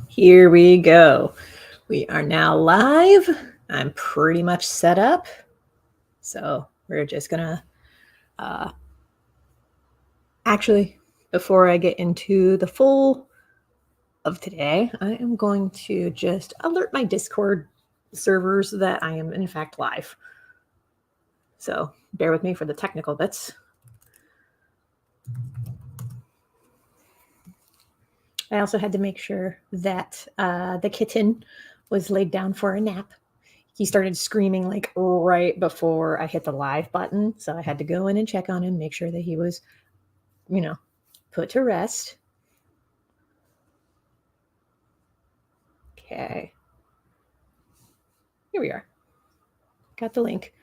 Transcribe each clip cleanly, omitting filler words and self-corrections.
Here we go. We are now live. I'm pretty much set up. So we're just gonna, actually, before I get into the full of today, I am going to just alert my Discord servers that I am in fact live. So bear with me for the technical bits. I also had to make sure that the kitten was laid down for a nap. He started screaming like right before I hit the live button. So I had to go in and check on him, make sure that he was, put to rest. Okay. Here we are. Got the link.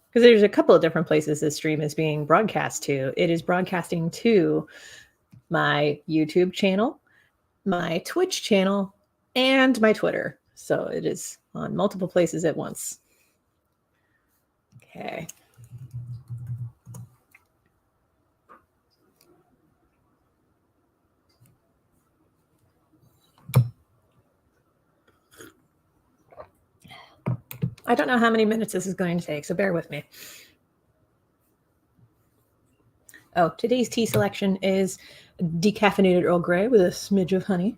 Because there's a couple of different places this stream is being broadcast to. It is broadcasting to my YouTube channel, my Twitch channel, and my Twitter. So it is on multiple places at once. Okay. I don't know how many minutes this is going to take, so bear with me. Oh, today's tea selection is decaffeinated Earl Grey with a smidge of honey.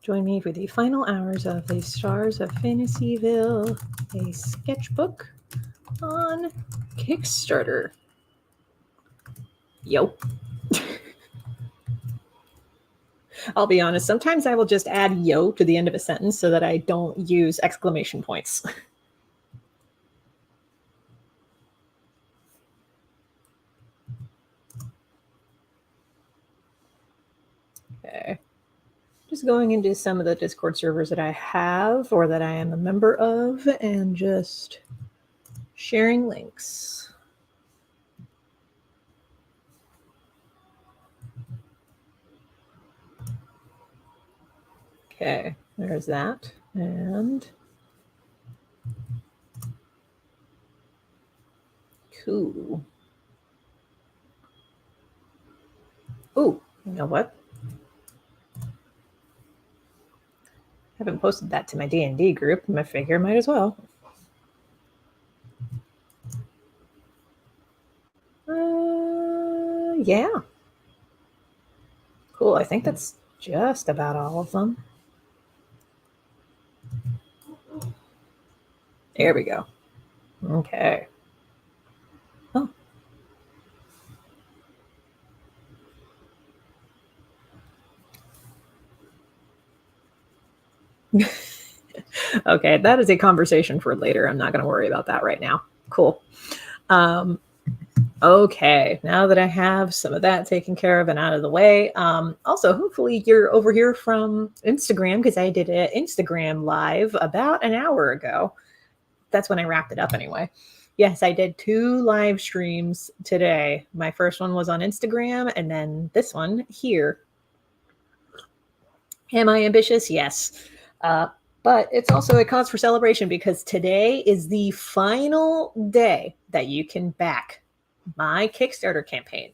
Join me for the final hours of the Stars of Fantasyville, a sketchbook on KickStarter. Yo. I'll be honest, sometimes I will just add yo to the end of a sentence so that I don't use exclamation points. Okay. Just going into some of the Discord servers that I have or that I am a member of and just sharing links. Okay, there's that. And cool. Oh, you know what? I haven't posted that to my D&D group. I figure might as well. Yeah. Cool. I think that's just about all of them. There we go. Okay. Oh. Okay, that is a conversation for later. I'm not going to worry about that right now. Cool. Okay, now that I have some of that taken care of and out of the way, also, hopefully you're over here from Instagram because I did an Instagram live about an hour ago. That's when I wrapped it up anyway. Yes, I did 2 live streams today. My first one was on Instagram and then this one here. Am I ambitious? Yes. But it's also a cause for celebration because today is the final day that you can back my Kickstarter campaign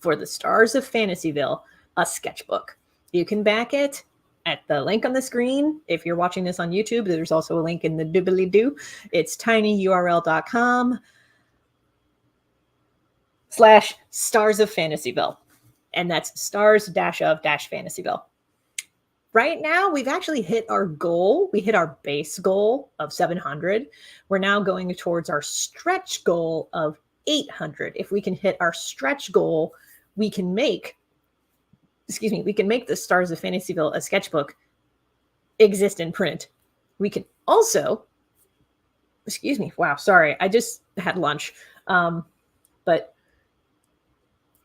for the Stars of Fantasyville, a sketchbook. You can back it at the link on the screen. If you're watching this on YouTube, there's also a link in the doobly-doo. It's tinyurl.com/Stars of Fantasyville. And that's stars-of-Fantasyville. Right now, we've actually hit our goal. We hit our base goal of 700. We're now going towards our stretch goal of 800. If we can hit our stretch goal, we can make the Stars of Fantasyville a sketchbook exist in print. We can also, wow, sorry, I just had lunch. But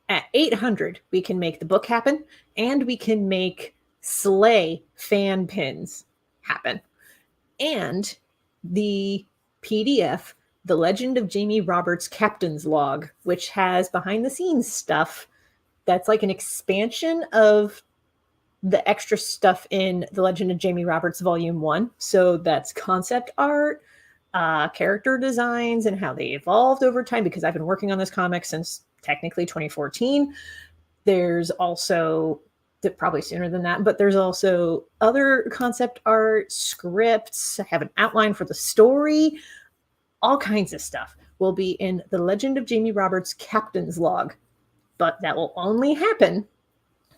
at 800, we can make the book happen and we can make Slay fan pins happen. And the PDF, The Legend of Jamie Roberts' Captain's Log, which has behind the scenes stuff That's like an expansion of the extra stuff in The Legend of Jamie Roberts Volume 1. So that's concept art, character designs, and how they evolved over time, because I've been working on this comic since technically 2014. There's also, probably sooner than that, but there's also other concept art, scripts, I have an outline for the story, all kinds of stuff will be in The Legend of Jamie Roberts Captain's Log. But that will only happen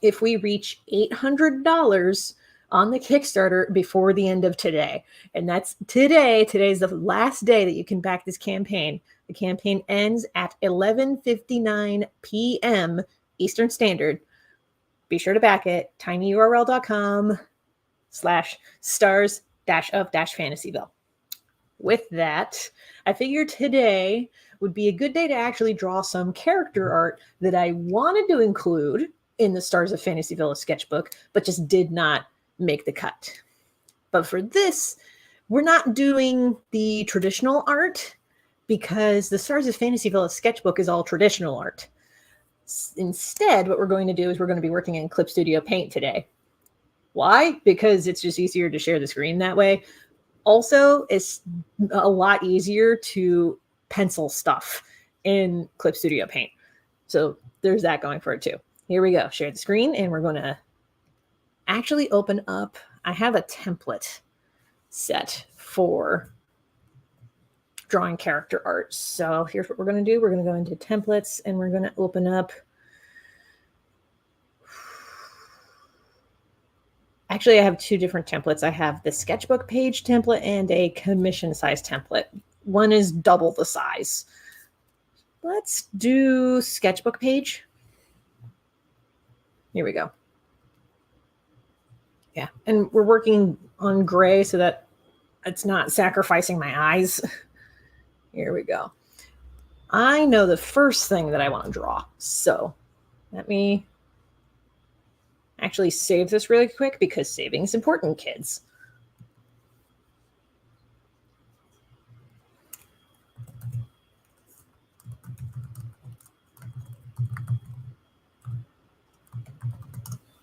if we reach $800 on the Kickstarter before the end of today. And that's today. Today's the last day that you can back this campaign. The campaign ends at 11:59 p.m. Eastern Standard. Be sure to back it. tinyurl.com/stars-of-fantasyville. With that, I figured today would be a good day to actually draw some character art that I wanted to include in the Stars of Fantasyville sketchbook, but just did not make the cut. But for this, we're not doing the traditional art because the Stars of Fantasyville sketchbook is all traditional art. Instead, what we're going to do is we're going to be working in Clip Studio Paint today. Why? Because it's just easier to share the screen that way. Also, it's a lot easier to pencil stuff in Clip Studio Paint. So there's that going for it too. Here we go. Share the screen, and we're going to actually open up. I have a template set for drawing character art. So here's what we're going to do. We're going to go into templates, and we're going to open up. Actually, I have two different templates. I have the sketchbook page template and a commission size template. One is double the size. Let's do sketchbook page. Here we go. Yeah, and we're working on gray so that it's not sacrificing my eyes. Here we go. I know the first thing that I want to draw. So let me actually save this really quick because saving is important, kids.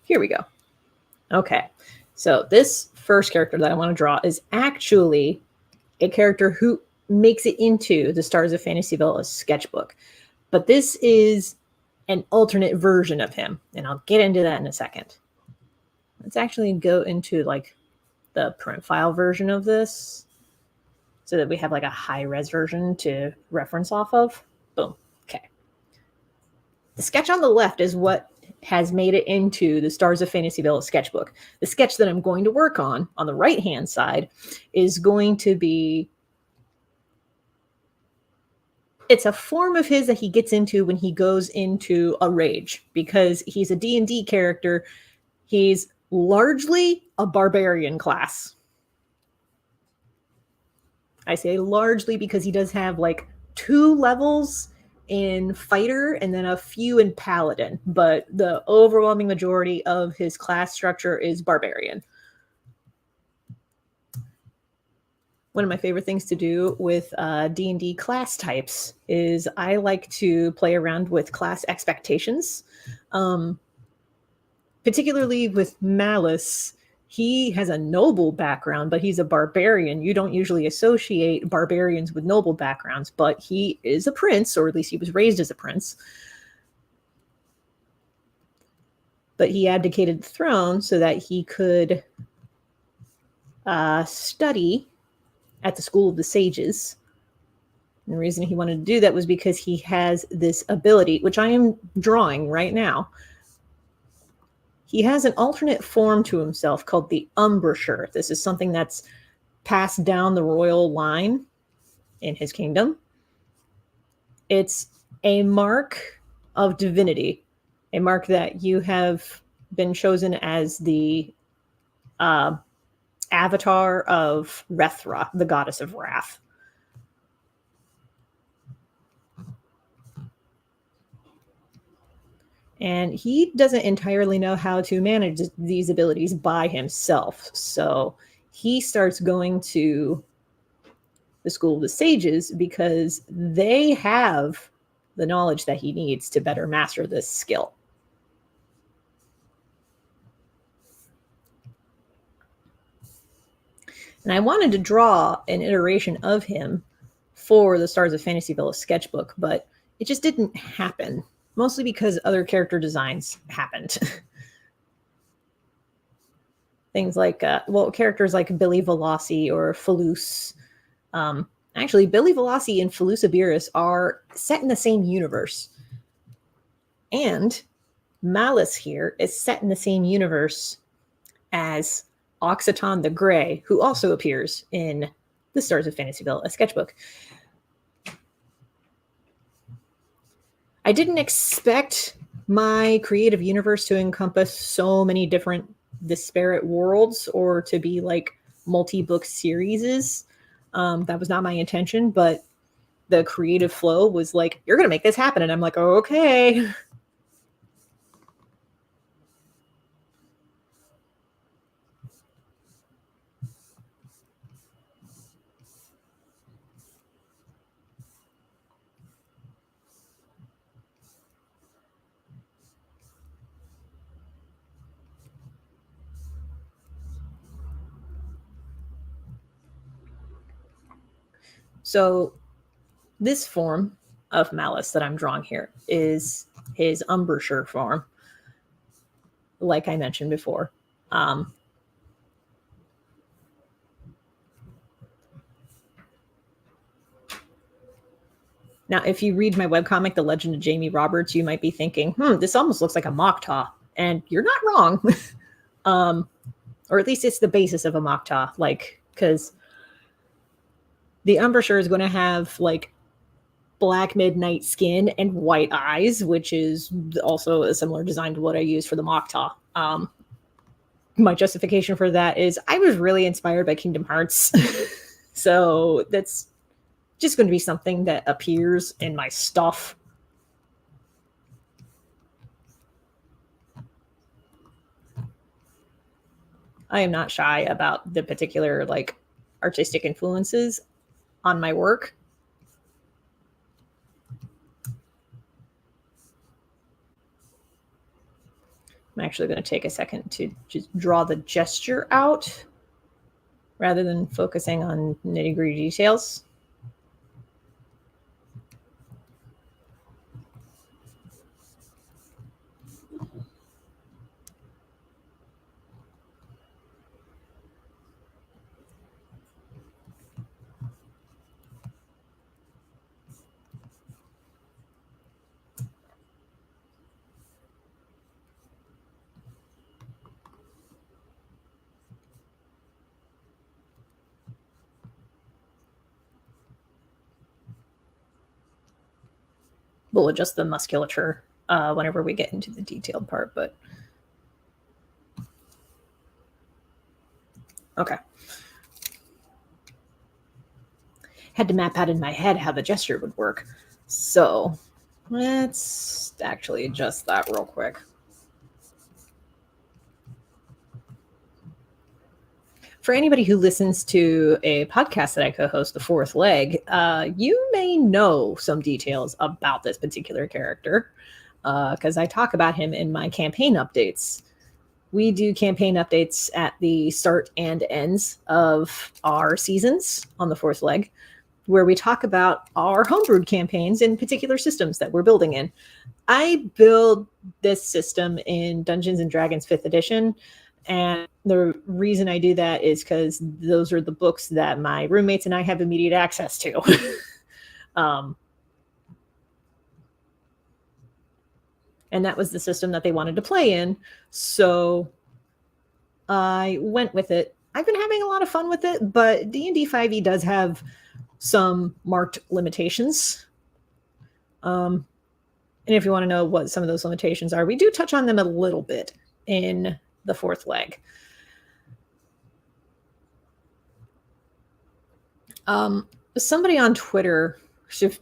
Here we go. Okay, so this first character that I want to draw is actually a character who makes it into the Stars of Fantasyville sketchbook. But this is an alternate version of him, and I'll get into that in a second. Let's actually go into like the print file version of this so that we have like a high-res version to reference off of. Boom. Okay. The sketch on the left is what has made it into the Stars of Fantasyville sketchbook. The sketch that I'm going to work on the right-hand side is going to be, it's a form of his that he gets into when he goes into a rage, because he's a D&D character. He's largely a barbarian class. I say largely because he does have like 2 levels in fighter and then a few in paladin, but the overwhelming majority of his class structure is barbarian. One of my favorite things to do with D&D class types is I like to play around with class expectations. Particularly with Malice, he has a noble background, but he's a barbarian. You don't usually associate barbarians with noble backgrounds, but he is a prince, or at least he was raised as a prince. But he abdicated the throne so that he could study at the School of the Sages. And the reason he wanted to do that was because he has this ability, which I am drawing right now. He has an alternate form to himself called the Umbrisher. This is something that's passed down the royal line in his kingdom. It's a mark of divinity, a mark that you have been chosen as the avatar of Rethra, the goddess of wrath. And he doesn't entirely know how to manage these abilities by himself. So he starts going to the School of the Sages because they have the knowledge that he needs to better master this skill. And I wanted to draw an iteration of him for the Stars of Fantasyville sketchbook, but it just didn't happen, mostly because other character designs happened. Things like, characters like Billy Velocci or Falus. Actually, Billy Velocci and Falus Abiris are set in the same universe. And Malice here is set in the same universe as Oxyton the Grey, who also appears in the Stars of Fantasyville, a sketchbook. I didn't expect my creative universe to encompass so many different disparate worlds or to be like multi-book series. That was not my intention, but the creative flow was like, you're going to make this happen. And I'm like, oh, okay. So this form of Malice that I'm drawing here is his embouchure form, like I mentioned before. Now, if you read my webcomic, The Legend of Jamie Roberts, you might be thinking, this almost looks like a Mokta. And you're not wrong. Or at least it's the basis of a Mokta, because the embouchure is going to have like black midnight skin and white eyes, which is also a similar design to what I use for the Mokta. My justification for that is I was really inspired by Kingdom Hearts. So that's just going to be something that appears in my stuff. I am not shy about the particular artistic influences on my work. I'm actually going to take a second to just draw the gesture out rather than focusing on nitty-gritty details. We'll adjust the musculature whenever we get into the detailed part, but okay. Had to map out in my head how the gesture would work. So let's actually adjust that real quick. For anybody who listens to a podcast that I co-host, The Fourth Leg, you may know some details about this particular character because I talk about him in my campaign updates. We do campaign updates at the start and ends of our seasons on The Fourth Leg, where we talk about our homebrewed campaigns and particular systems that we're building in. I build this system in Dungeons & Dragons 5th edition, and the reason I do that is because those are the books that my roommates and I have immediate access to. And that was the system that they wanted to play in. So I went with it. I've been having a lot of fun with it, but D&D 5e does have some marked limitations. And if you want to know what some of those limitations are, we do touch on them a little bit in The Fourth Leg. Somebody on Twitter,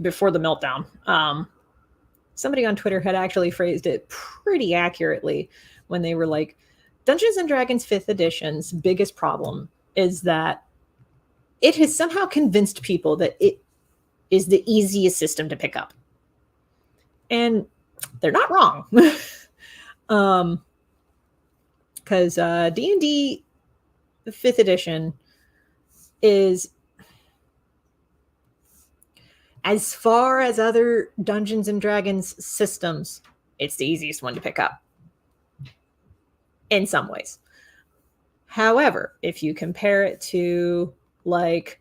before the meltdown, somebody on Twitter had actually phrased it pretty accurately when they were like, Dungeons & Dragons 5th edition's biggest problem is that it has somehow convinced people that it is the easiest system to pick up. And they're not wrong. Because D&D 5th edition is, as far as other Dungeons and Dragons systems, it's the easiest one to pick up in some ways. However, if you compare it to like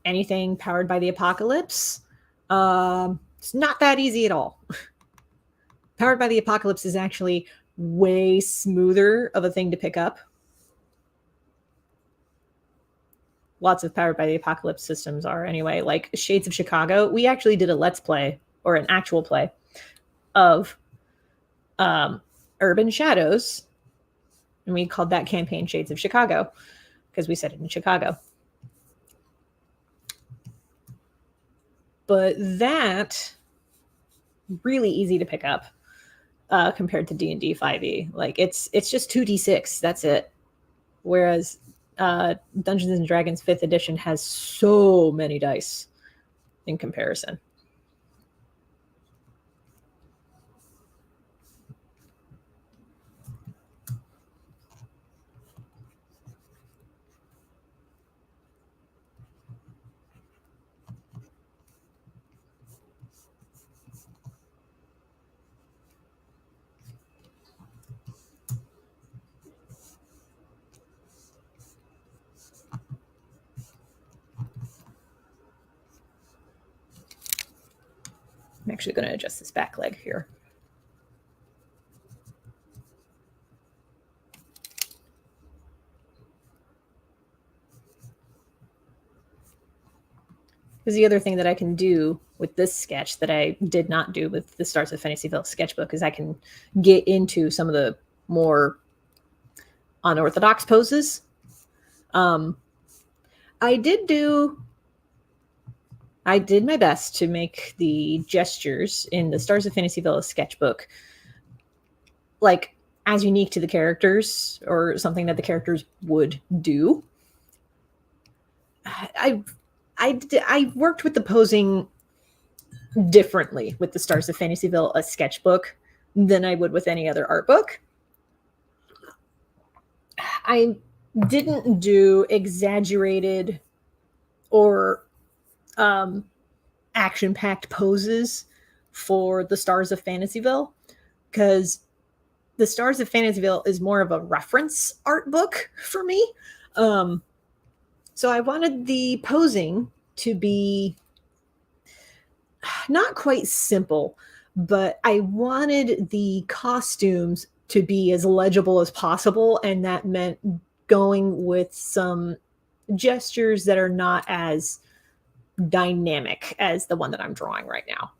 anything powered by the apocalypse, it's not that easy at all. Powered by the Apocalypse is actually way smoother of a thing to pick up. Lots of Powered by the Apocalypse systems are anyway. Like Shades of Chicago, we actually did a Let's Play, or an actual play, of Urban Shadows, and we called that campaign Shades of Chicago because we set it in Chicago. But that, really easy to pick up. Compared to D&D 5e. Like it's just 2d6, that's it. Whereas Dungeons and Dragons 5th edition has so many dice in comparison. I'm actually going to adjust this back leg here. Because the other thing that I can do with this sketch that I did not do with the Stars of Fantasyville sketchbook is I can get into some of the more unorthodox poses. I did my best to make the gestures in the Stars of Fantasyville sketchbook like as unique to the characters or something that the characters would do. I worked with the posing differently with the Stars of Fantasyville a sketchbook than I would with any other art book. I didn't do exaggerated or action-packed poses for the Stars of Fantasyville because the Stars of Fantasyville is more of a reference art book for me. So I wanted the posing to be not quite simple, but I wanted the costumes to be as legible as possible, and that meant going with some gestures that are not as dynamic as the one that I'm drawing right now.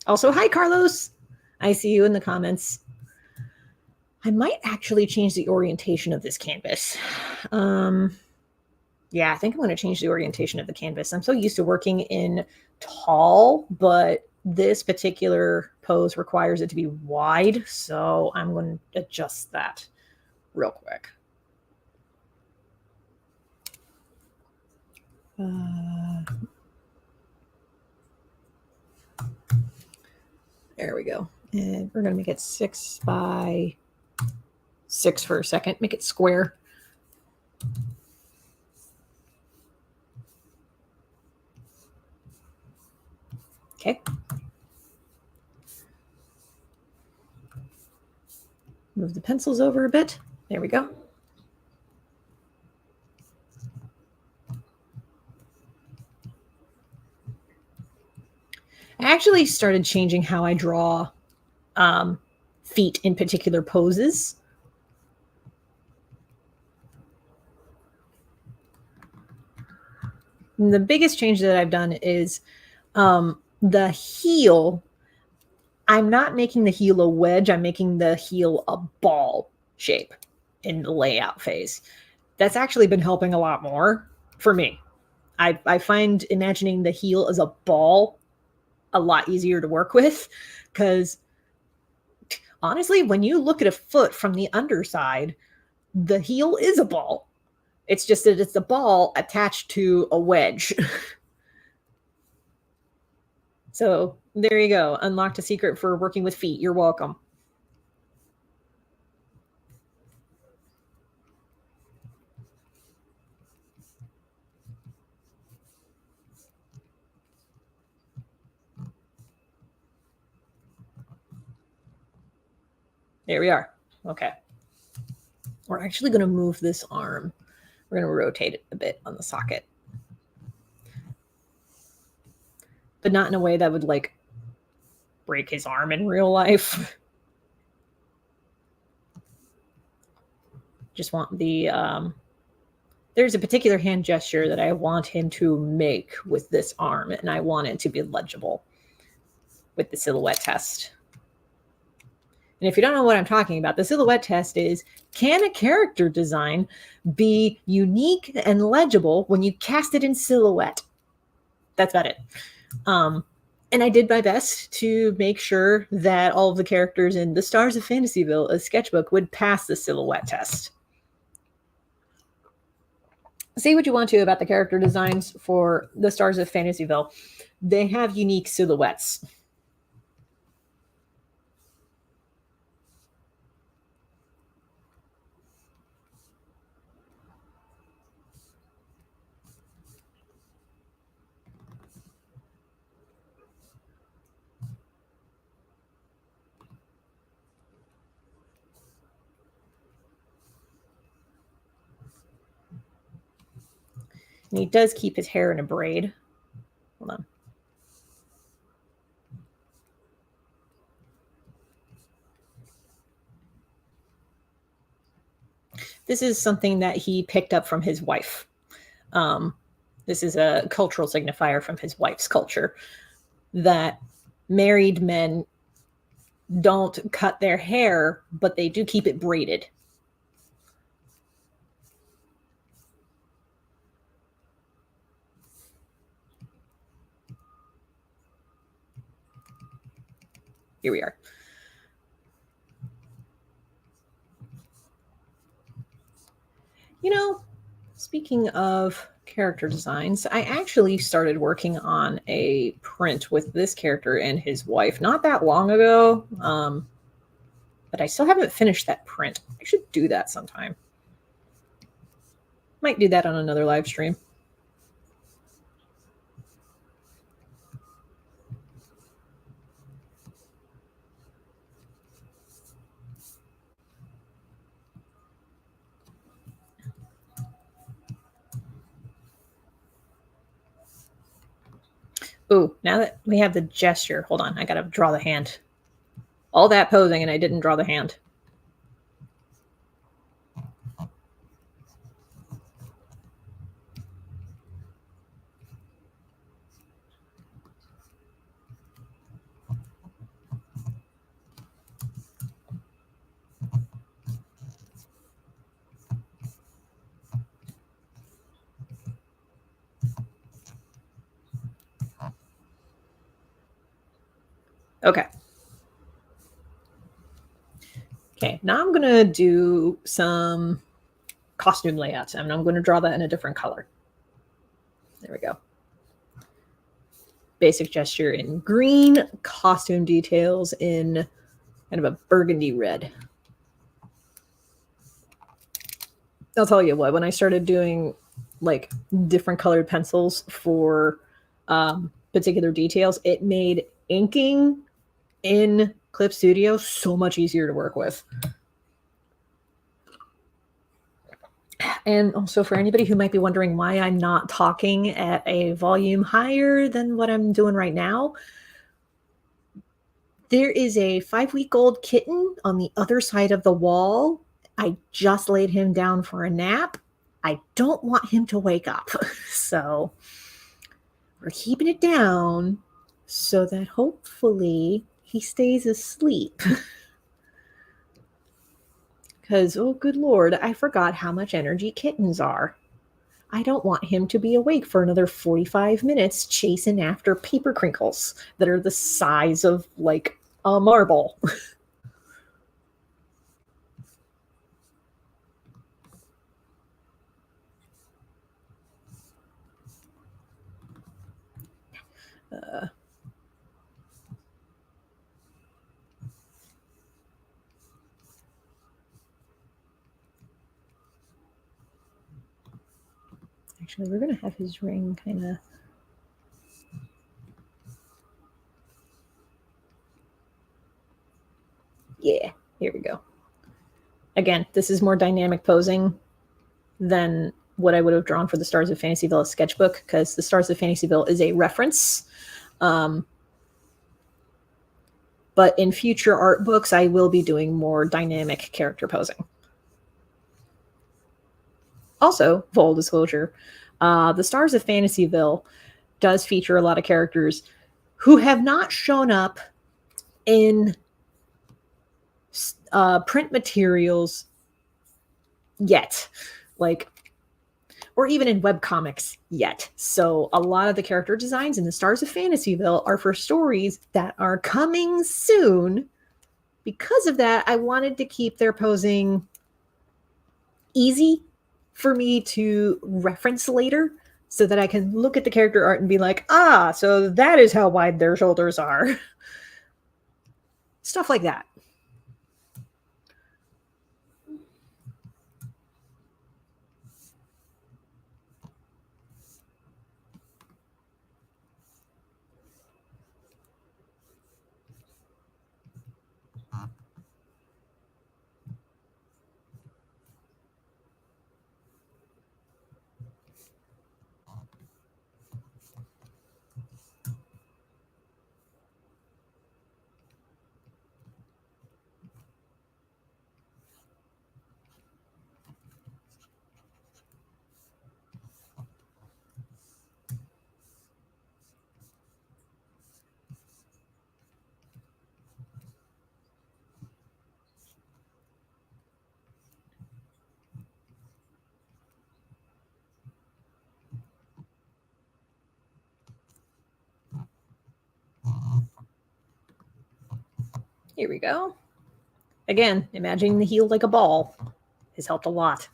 Also, hi, Carlos. I see you in the comments. I might actually change the orientation of this canvas. Yeah, I think I'm going to change the orientation of the canvas. I'm so used to working in tall, but this particular pose requires it to be wide, so I'm going to adjust that real quick. There we go. And we're going to make it 6 by 6 for a second. Make it square. Okay. Move the pencils over a bit. There we go. I actually started changing how I draw feet in particular poses. And the biggest change that I've done is the heel. I'm not making the heel a wedge. I'm making the heel a ball shape in the layout phase. That's actually been helping a lot more for me. I find imagining the heel as a ball a lot easier to work with because honestly, when you look at a foot from the underside, the heel is a ball. It's just that it's a ball attached to a wedge. So there you go. Unlocked a secret for working with feet. You're welcome. There we are. Okay. We're actually going to move this arm. We're going to rotate it a bit on the socket. But not in a way that would like break his arm in real life. Just want the there's a particular hand gesture that I want him to make with this arm, and I want it to be legible with the silhouette test. And if you don't know what I'm talking about, the silhouette test is, can a character design be unique and legible when you cast it in silhouette? That's about it. And I did my best to make sure that all of the characters in the Stars of Fantasyville, a sketchbook, would pass the silhouette test. Say what you want to about the character designs for the Stars of Fantasyville. They have unique silhouettes. And he does keep his hair in a braid. Hold on. This is something that he picked up from his wife. This is a cultural signifier from his wife's culture, that married men don't cut their hair, but they do keep it braided. Here we are. You know, speaking of character designs, I actually started working on a print with this character and his wife not that long ago, but I still haven't finished that print. I should do that sometime. Might do that on another live stream. Ooh, now that we have the gesture, hold on, I gotta draw the hand. All that posing and I didn't draw the hand. Okay. Okay, now I'm gonna do some costume layouts, and I'm gonna draw that in a different color. There we go. Basic gesture in green, costume details in kind of a burgundy red. I'll tell you what, when I started doing like different colored pencils for particular details, it made inking in Clip Studio so much easier to work with. And also, for anybody who might be wondering why I'm not talking at a volume higher than what I'm doing right now, there is a 5-week-old kitten on the other side of the wall. I just laid him down for a nap. I don't want him to wake up. So we're keeping it down so that hopefully he stays asleep. Because, oh, good Lord, I forgot how much energy kittens are. I don't want him to be awake for another 45 minutes chasing after paper crinkles that are the size of, like, a marble. Actually, we're going to have his ring kind of... Yeah, here we go. Again, this is more dynamic posing than what I would have drawn for the Stars of Fantasyville sketchbook, because the Stars of Fantasyville is a reference. But in future art books, I will be doing more dynamic character posing. Also, full disclosure, the Stars of Fantasyville does feature a lot of characters who have not shown up in print materials yet, like, or even in webcomics yet. So a lot of the character designs in the Stars of Fantasyville are for stories that are coming soon. Because of that, I wanted to keep their posing easy for me to reference later, so that I can look at the character art and be like, ah, so that is how wide their shoulders are. Stuff like that. Here we go. Again, imagining the heel like a ball has helped a lot.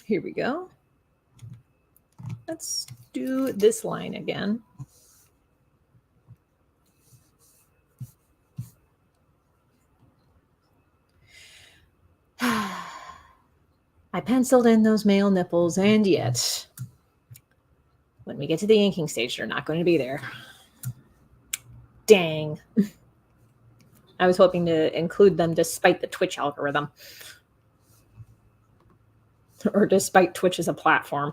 Here we go. Let's do this line again. I penciled in those male nipples, and yet, when we get to the inking stage, they're not going to be there. Dang. I was hoping to include them despite the Twitch algorithm. Or despite Twitch as a platform.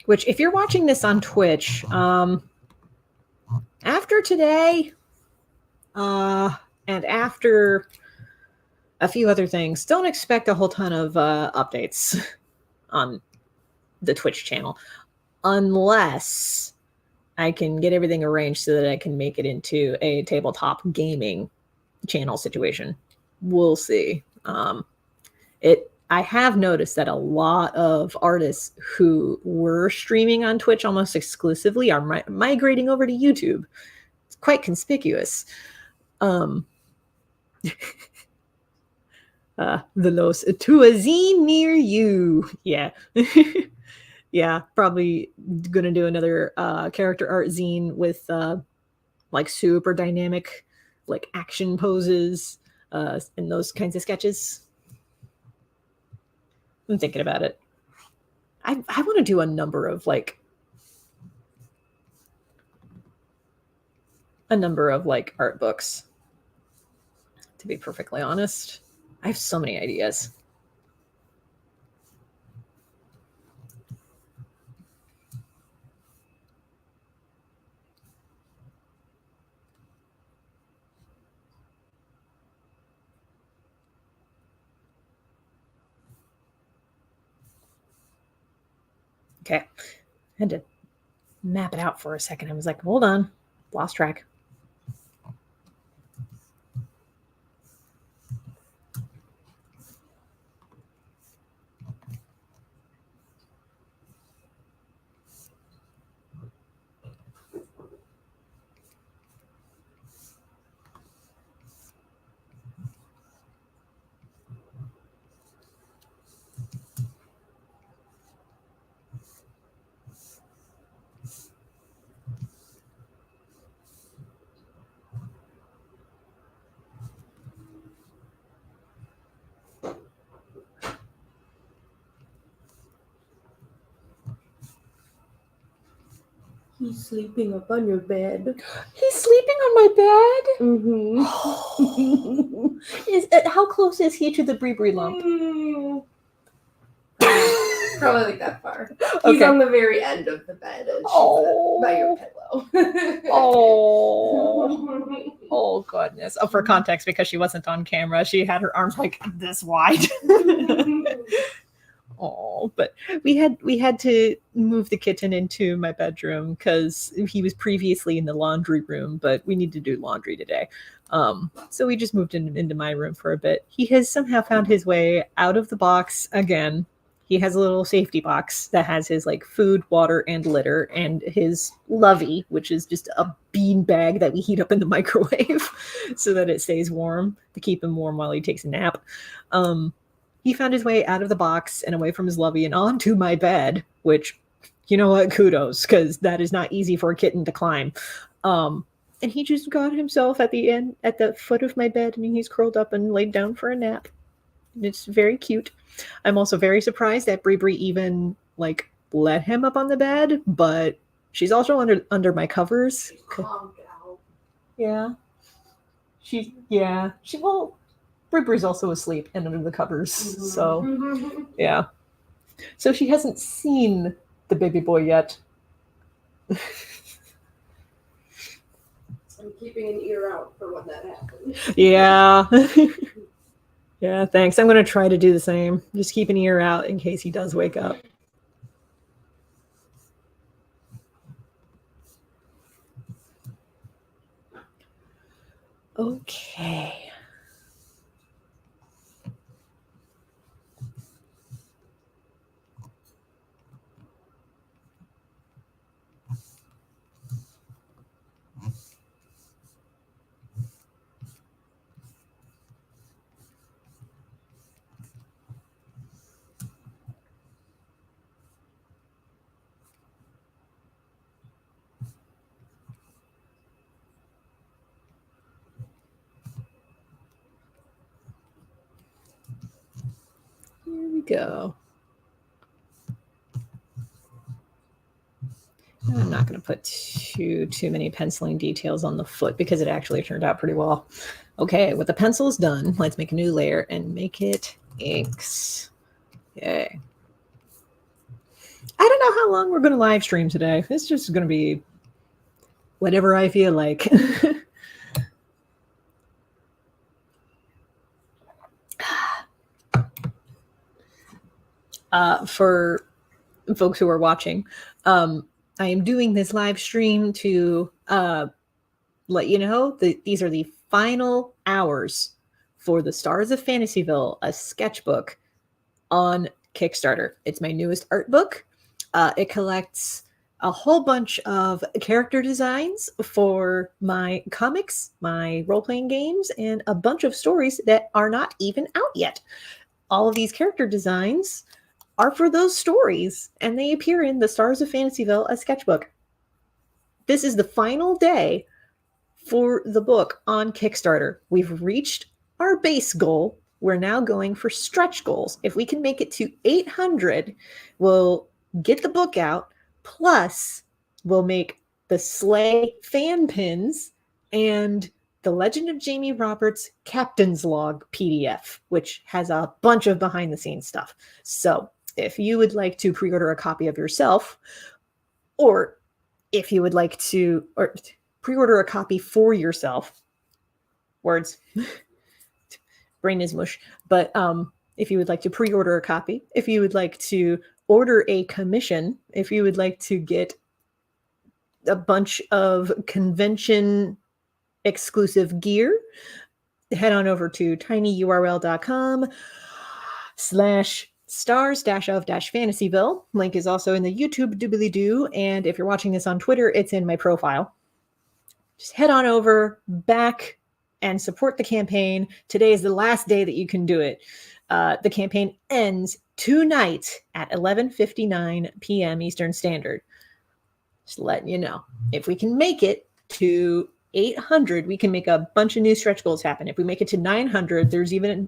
Which, if you're watching this on Twitch, after today, and after a few other things, don't expect a whole ton of updates on the Twitch channel, unless I can get everything arranged so that I can make it into a tabletop gaming channel situation. We'll see. I have noticed that a lot of artists who were streaming on Twitch almost exclusively are migrating over to YouTube. It's quite conspicuous. The los to a zine near you. Yeah. Yeah, probably gonna do another character art zine with like super dynamic, like action poses and those kinds of sketches. I'm thinking about it. I want to do a number of art books. To be perfectly honest, I have so many ideas. Okay, I had to map it out for a second. I was like, hold on, lost track. He's sleeping up on your bed. He's sleeping on my bed? Mm-hmm. How close is he to the Brie lump? Probably like that far. Okay. He's on the very end of the bed, and she's by your pillow. Oh goodness. Oh, for context, because she wasn't on camera, she had her arms like this wide. Oh, but we had to move the kitten into my bedroom because he was previously in the laundry room, but we need to do laundry today. So we just moved him into my room for a bit. He has somehow found his way out of the box again. He has a little safety box that has his like food, water, and litter, and his lovey, which is just a bean bag that we heat up in the microwave so that it stays warm to keep him warm while he takes a nap. He found his way out of the box and away from his lovey and onto my bed, which, you know what, kudos, because that is not easy for a kitten to climb. And he just got himself at the foot of my bed, and he's curled up and laid down for a nap. It's very cute. I'm also very surprised that Brie even like let him up on the bed, but she's also under my covers. Calmed out. Yeah. Brie's also asleep and under the covers. So, yeah. So she hasn't seen the baby boy yet. So I'm keeping an ear out for when that happens. Yeah. Yeah, thanks. I'm going to try to do the same. Just keep an ear out in case he does wake up. Okay. Here we go. I'm not going to put too many penciling details on the foot because it actually turned out pretty well. Okay, with the pencils done, let's make a new layer and make it inks. Okay. I don't know how long we're going to live stream today. It's just going to be whatever I feel like. For folks who are watching, I am doing this live stream to let you know that these are the final hours for the Stars of Fantasyville, a sketchbook on Kickstarter. It's my newest art book. It collects a whole bunch of character designs for my comics, my role-playing games, and a bunch of stories that are not even out yet. All of these character designs are for those stories, and they appear in the Stars of Fantasyville, a sketchbook. This is the final day for the book on Kickstarter. We've reached our base goal. We're now going for stretch goals. If we can make it to 800, we'll get the book out, plus we'll make the Slay fan pins and the Legend of Jamie Roberts Captain's Log PDF, which has a bunch of behind-the-scenes stuff. So if you would like to pre-order a copy of yourself, or if you would like to pre-order a copy for yourself, words, brain is mush, but if you would like to pre-order a copy, if you would like to order a commission, if you would like to get a bunch of convention exclusive gear, head on over to tinyurl.com/stars-of-fantasyville. Link is also in the YouTube doobly-doo, and if you're watching this on Twitter, it's in my profile. Just head on over, back, and support the campaign. Today is the last day that you can do it. The campaign ends tonight at 11:59 p.m. Eastern Standard. Just letting you know. If we can make it to 800, we can make a bunch of new stretch goals happen. If we make it to 900, there's even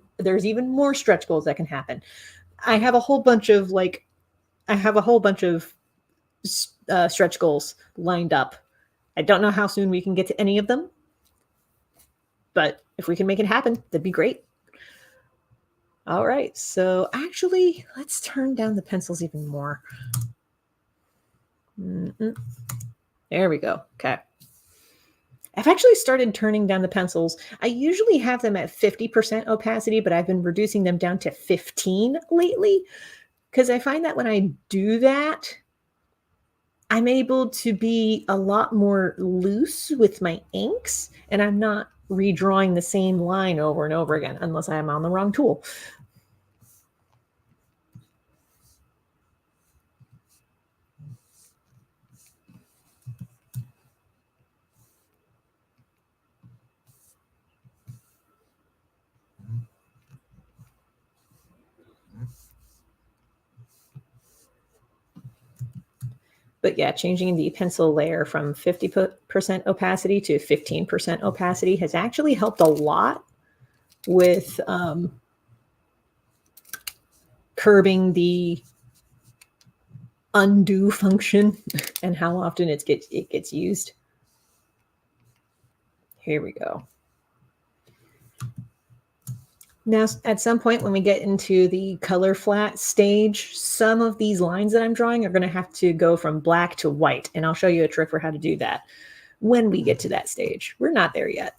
more stretch goals that can happen. I have a whole bunch of stretch goals lined up. I don't know how soon we can get to any of them, but if we can make it happen, that'd be great. All right, so actually, let's turn down the pencils even more. There we go. Okay. I've actually started turning down the pencils. I usually have them at 50% opacity, but I've been reducing them down to 15 lately because I find that when I do that, I'm able to be a lot more loose with my inks, and I'm not redrawing the same line over and over again unless I am on the wrong tool. But yeah, changing the pencil layer from 50% opacity to 15% opacity has actually helped a lot with curbing the undo function and how often it gets used. Here we go. Now, at some point when we get into the color flat stage, some of these lines that I'm drawing are going to have to go from black to white, and I'll show you a trick for how to do that when we get to that stage. We're not there yet.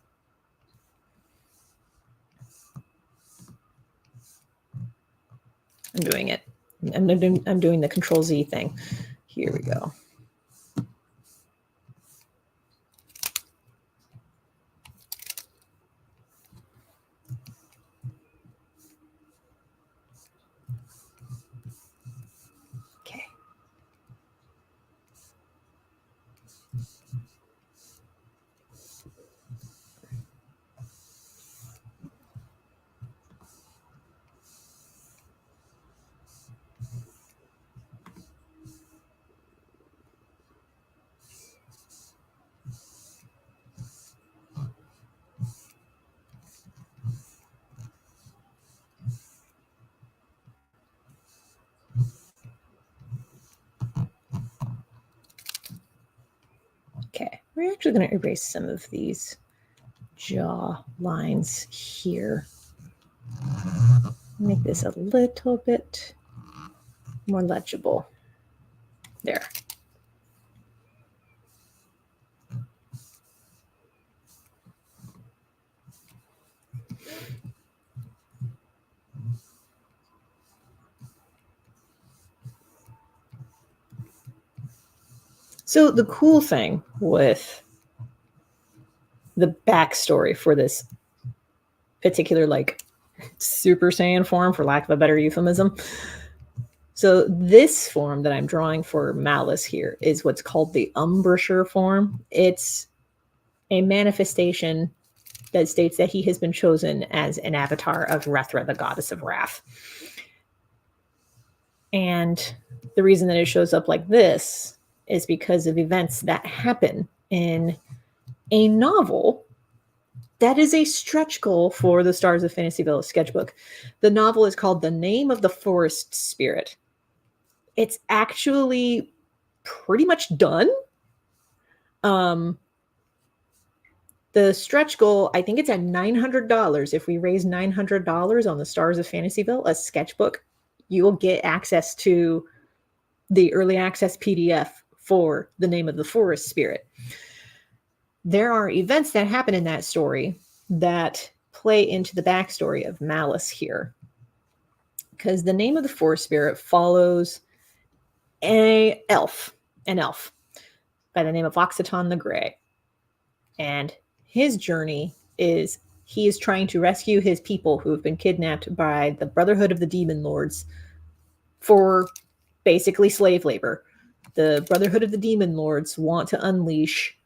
I'm doing it. I'm doing the Control-Z thing. Here we go. Okay, we're actually going to erase some of these jaw lines here. Make this a little bit more legible. There. So the cool thing with the backstory for this particular like Super Saiyan form, for lack of a better euphemism. So this form that I'm drawing for Malice here is what's called the Umbrisher form. It's a manifestation that states that he has been chosen as an avatar of Rethra, the goddess of wrath. And the reason that it shows up like this is because of events that happen in a novel that is a stretch goal for the Stars of Fantasyville sketchbook. The novel is called The Name of the Forest Spirit. It's actually pretty much done. The stretch goal, I think it's at $900. If we raise $900 on the Stars of Fantasyville, a sketchbook, you will get access to the early access PDF for The Name of the Forest Spirit. There are events that happen in that story that play into the backstory of Malice here. Because the Name of the Forest Spirit follows an elf by the name of Occitan the Grey. And his journey is he is trying to rescue his people who have been kidnapped by the Brotherhood of the Demon Lords for basically slave labor. The Brotherhood of the Demon Lords want to unleash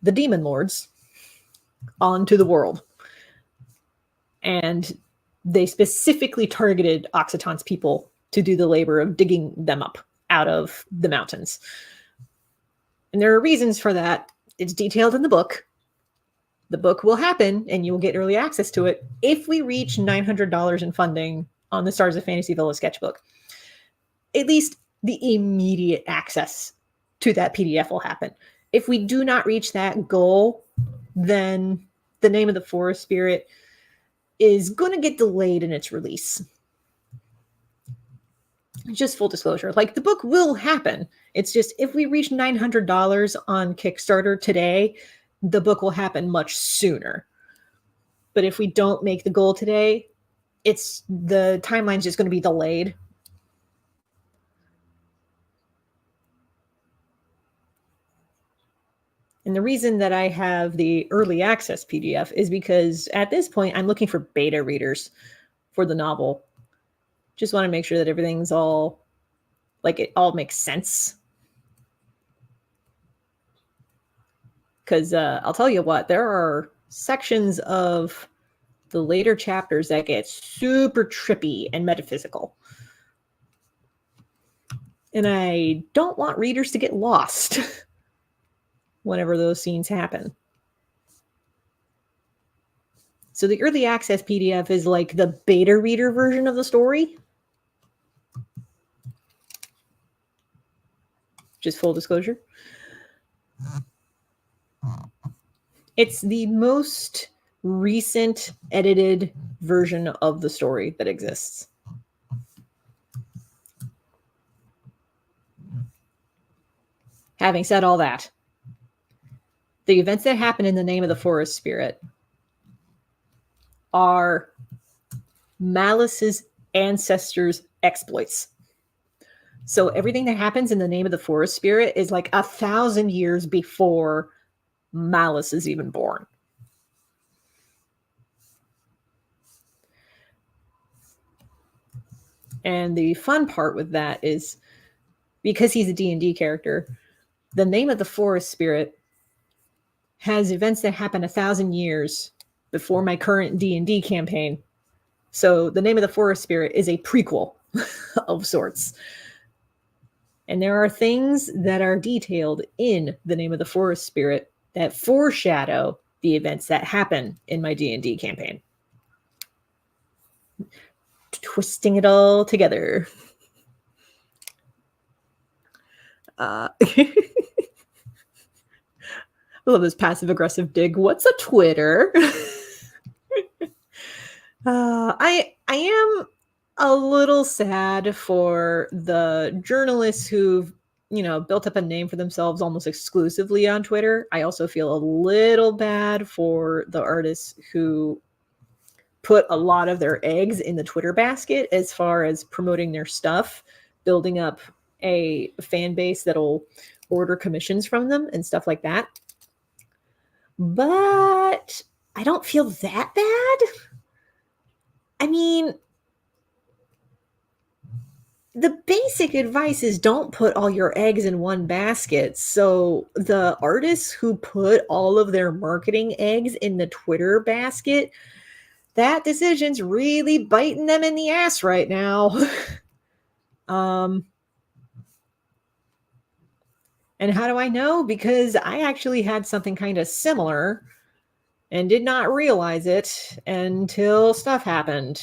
the Demon Lords onto the world. And they specifically targeted Occitan's people to do the labor of digging them up out of the mountains. And there are reasons for that. It's detailed in the book. The book will happen, and you will get early access to it if we reach $900 in funding on the Stars of Fantasyville sketchbook. At least the immediate access to that PDF will happen. If we do not reach that goal, then the Name of the Forest Spirit is going to get delayed in its release. Just full disclosure, like the book will happen. It's just if we reach $900 on Kickstarter today, the book will happen much sooner. But if we don't make the goal today, the timeline's just going to be delayed. And the reason that I have the early access PDF is because at this point, I'm looking for beta readers for the novel. Just want to make sure that everything's all, like, it all makes sense. Because I'll tell you what, there are sections of the later chapters that get super trippy and metaphysical. And I don't want readers to get lost whenever those scenes happen. So the early access PDF is like the beta reader version of the story. Just full disclosure. It's the most recent edited version of the story that exists. Having said all that, the events that happen in the Name of the Forest Spirit are Malice's ancestors' exploits. So everything that happens in the Name of the Forest Spirit is like 1,000 years before Malice is even born. And the fun part with that is, because he's a D&D character, the Name of the Forest Spirit has events that happen 1,000 years before my current D&D campaign. So the Name of the Forest Spirit is a prequel of sorts. And there are things that are detailed in the Name of the Forest Spirit that foreshadow the events that happen in my D&D campaign. Twisting it all together. I love this passive-aggressive dig. What's a Twitter? I am a little sad for the journalists who've, built up a name for themselves almost exclusively on Twitter. I also feel a little bad for the artists who put a lot of their eggs in the Twitter basket as far as promoting their stuff, building up a fan base that'll order commissions from them and stuff like that. But I don't feel that bad. I mean, the basic advice is don't put all your eggs in one basket. So the artists who put all of their marketing eggs in the Twitter basket, that decision's really biting them in the ass right now. And how do I know? Because I actually had something kind of similar and did not realize it until stuff happened.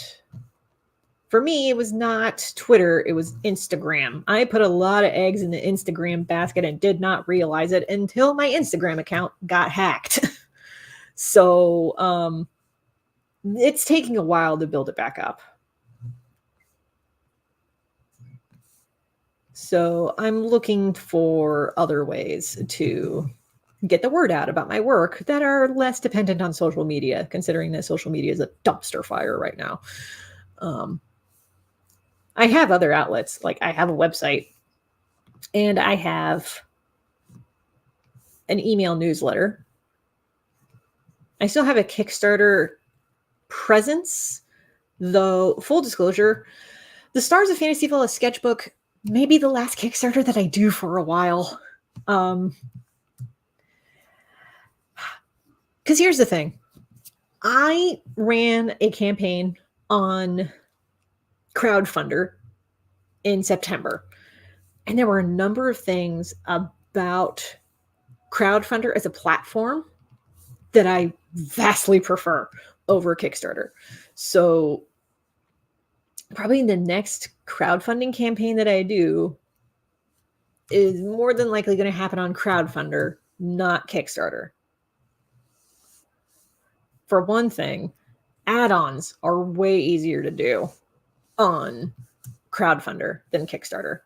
For me, it was not Twitter, it was Instagram. I put a lot of eggs in the Instagram basket and did not realize it until my Instagram account got hacked. So it's taking a while to build it back up. So I'm looking for other ways to get the word out about my work that are less dependent on social media, considering that social media is a dumpster fire right now. I have other outlets, like I have a website and I have an email newsletter. I still have a Kickstarter presence, though, full disclosure, the Stars of Fantasyville, a sketchbook, may be the last Kickstarter that I do for a while. Because here's the thing. I ran a campaign on Crowdfunder in September. And there were a number of things about Crowdfunder as a platform that I vastly prefer over Kickstarter. So probably the next crowdfunding campaign that I do, is more than likely going to happen on Crowdfunder, not Kickstarter. For one thing, add-ons are way easier to do on Crowdfunder than Kickstarter.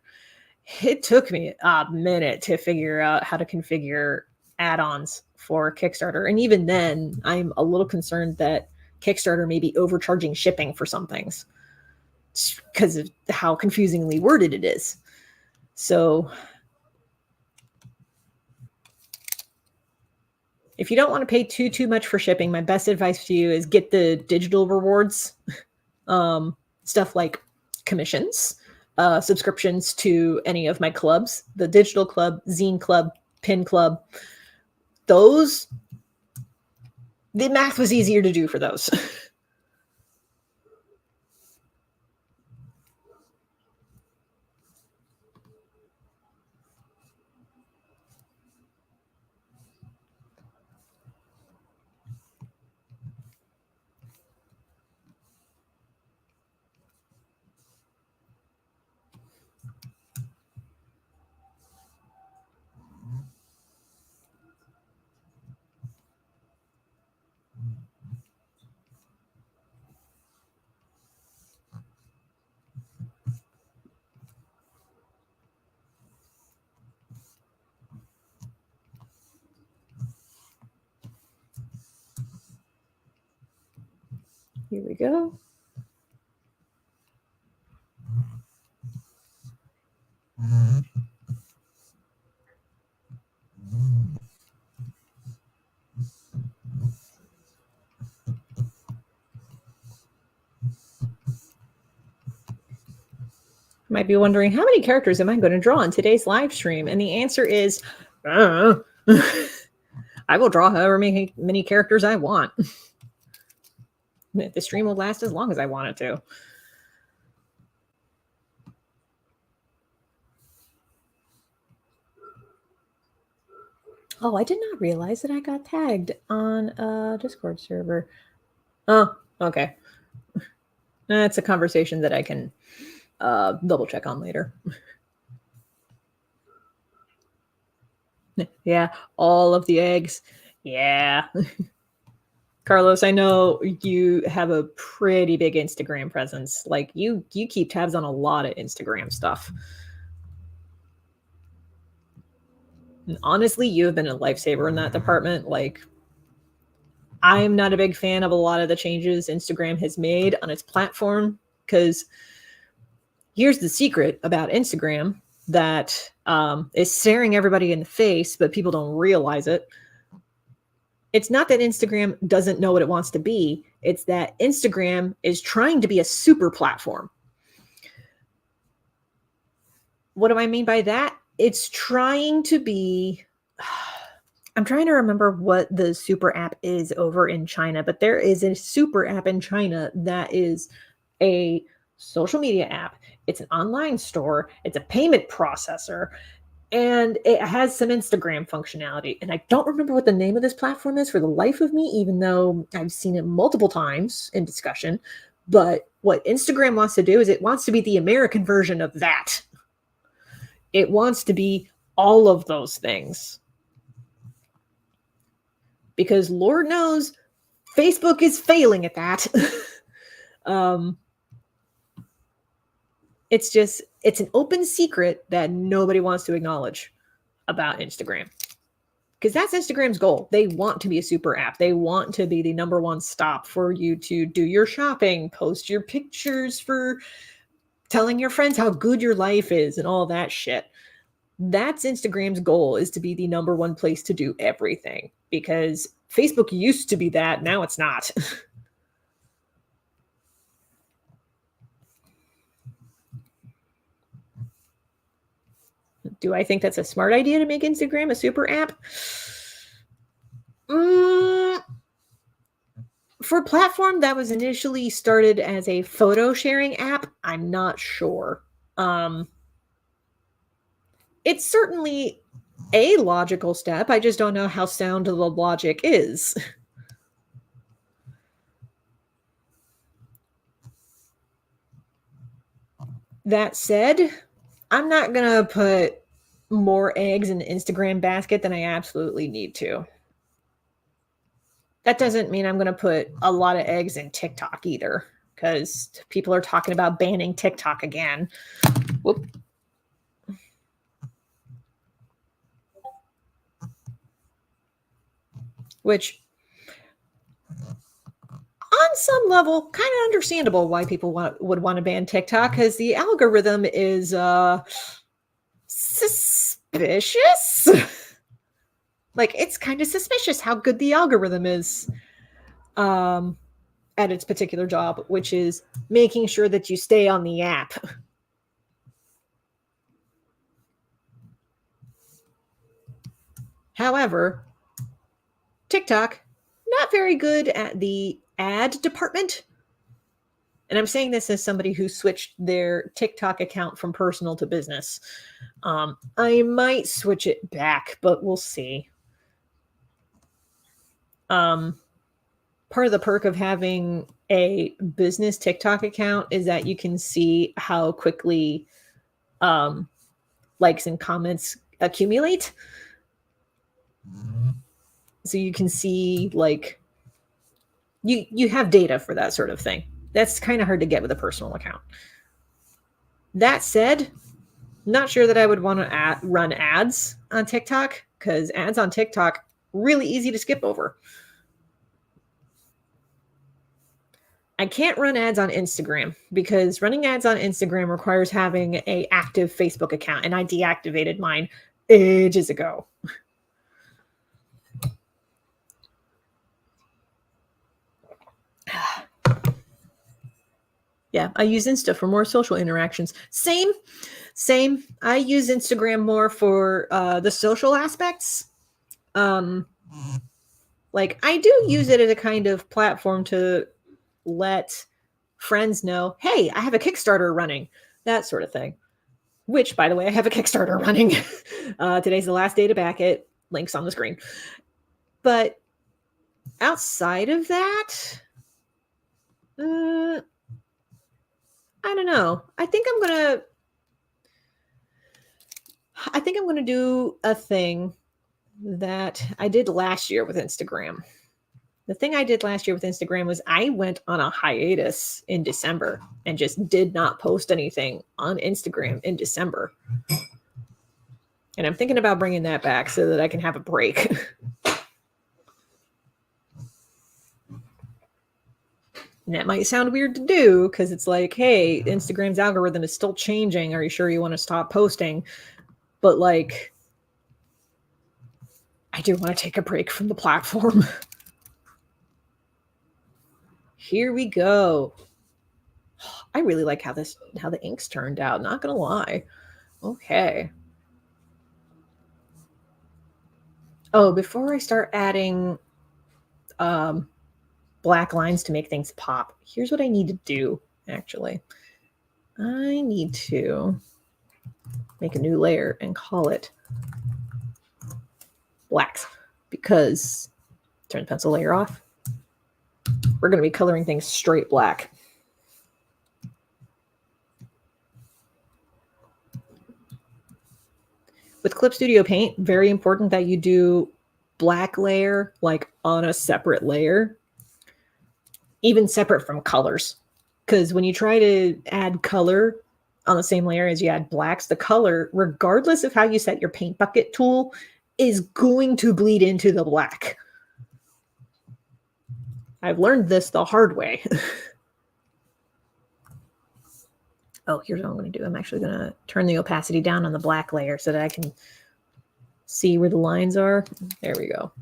It took me a minute to figure out how to configure add-ons for Kickstarter. And even then, I'm a little concerned that Kickstarter may be overcharging shipping for some things because of how confusingly worded it is. So if you don't want to pay too much for shipping, my best advice to you is get the digital rewards, stuff like commissions, subscriptions to any of my clubs, the digital club, zine club, pin club. Those, the math was easier to do for those. Here we go. Might be wondering, how many characters am I going to draw in today's live stream? And the answer is, I will draw however many characters I want. The stream will last as long as I want it to. Oh, I did not realize that I got tagged on a Discord server. Oh, okay. That's a conversation that I can double check on later. Yeah, all of the eggs. Yeah. Carlos, I know you have a pretty big Instagram presence. Like you keep tabs on a lot of Instagram stuff. And honestly, you have been a lifesaver in that department. Like, I'm not a big fan of a lot of the changes Instagram has made on its platform, because here's the secret about Instagram that is staring everybody in the face, but people don't realize it. It's not that Instagram doesn't know what it wants to be. It's that Instagram is trying to be a super platform. What do I mean by that? It's trying to be... I'm trying to remember what the super app is over in China, but there is a super app in China that is a social media app. It's an online store. It's a payment processor. And it has some Instagram functionality. And I don't remember what the name of this platform is for the life of me, even though I've seen it multiple times in discussion. But what Instagram wants to do is it wants to be the American version of that. It wants to be all of those things. Because Lord knows, Facebook is failing at that. It's an open secret that nobody wants to acknowledge about Instagram. Because that's Instagram's goal. They want to be a super app. They want to be the number one stop for you to do your shopping, post your pictures, for telling your friends how good your life is and all that shit. That's Instagram's goal, is to be the number one place to do everything. Because Facebook used to be that, now it's not. Do I think that's a smart idea to make Instagram a super app? For a platform that was initially started as a photo sharing app, I'm not sure. It's certainly a logical step. I just don't know how sound the logic is. That said, I'm not going to put more eggs in the Instagram basket than I absolutely need to. That doesn't mean I'm going to put a lot of eggs in TikTok either, because people are talking about banning TikTok again. Whoop. Which, on some level, kind of understandable why people would want to ban TikTok, because the algorithm is suspicious. Like, it's kind of suspicious how good the algorithm is at its particular job, which is making sure that you stay on the app. However, TikTok, not very good at the ad department. And I'm saying this as somebody who switched their TikTok account from personal to business. I might switch it back, but we'll see. Part of the perk of having a business TikTok account is that you can see how quickly likes and comments accumulate. So you can see, like, you have data for that sort of thing. That's kind of hard to get with a personal account. That said, not sure that I would want to run ads on TikTok, because ads on TikTok, really easy to skip over. I can't run ads on Instagram, because running ads on Instagram requires having an active Facebook account, and I deactivated mine ages ago. Yeah, I use Insta for more social interactions. Same. I use Instagram more for the social aspects. Like, I do use it as a kind of platform to let friends know, hey, I have a Kickstarter running, that sort of thing. Which, by the way, I have a Kickstarter running. Today's the last day to back it. Links on the screen. But outside of that, I don't know. I think I'm gonna do a thing that I did last year with Instagram. The thing I did last year with Instagram was I went on a hiatus in December and just did not post anything on Instagram in December. And I'm thinking about bringing that back so that I can have a break. And that might sound weird to do, because it's like, hey, Instagram's algorithm is still changing. Are you sure you want to stop posting? But, like, I do want to take a break from the platform. Here we go. I really like how the inks turned out, not gonna lie. Okay. Oh, before I start adding black lines to make things pop, here's what I need to do, actually. I need to make a new layer and call it blacks, because turn the pencil layer off. We're going to be coloring things straight black. With Clip Studio Paint, very important that you do black layer like on a separate layer, even separate from colors. Because when you try to add color on the same layer as you add blacks, the color, regardless of how you set your paint bucket tool, is going to bleed into the black. I've learned this the hard way. Oh, here's what I'm going to do. I'm actually going to turn the opacity down on the black layer so that I can see where the lines are. There we go.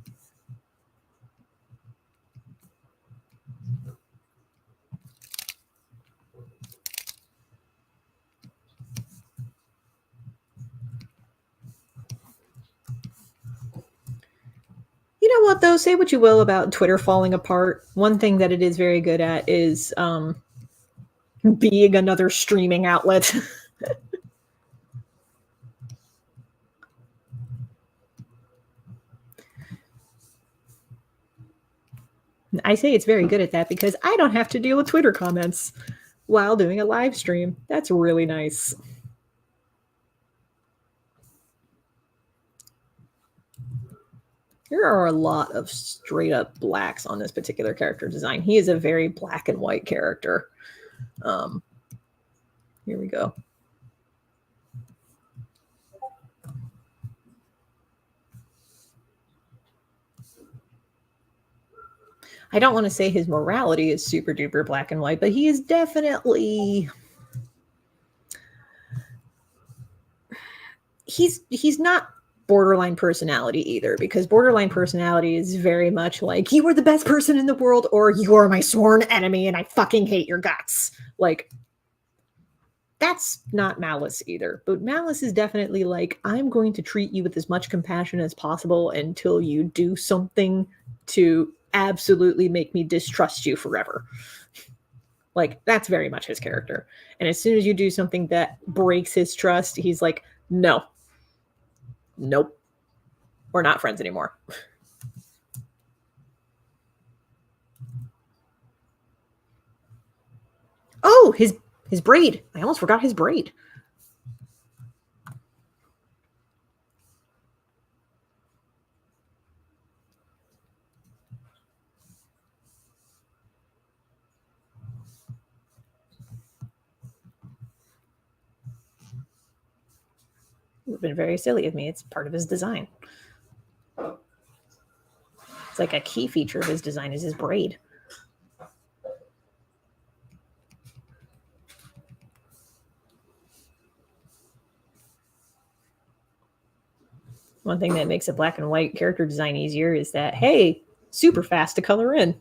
You know what, though? Say what you will about Twitter falling apart. One thing that it is very good at is being another streaming outlet. I say it's very good at that because I don't have to deal with Twitter comments while doing a live stream. That's really nice. There are a lot of straight up blacks on this particular character design. He is a very black and white character. Here we go. I don't want to say his morality is super duper black and white, but he is definitely... He's not borderline personality either, because borderline personality is very much like, you are the best person in the world, or you are my sworn enemy and I fucking hate your guts. Like, that's not Malice either. But Malice is definitely like, I'm going to treat you with as much compassion as possible until you do something to absolutely make me distrust you forever. Like, that's very much his character. And as soon as you do something that breaks his trust, he's like, no. Nope. We're not friends anymore. Oh, his braid. I almost forgot his braid. It would have been very silly of me. It's part of his design. It's like a key feature of his design is his braid. One thing that makes a black and white character design easier is that, hey, super fast to color in.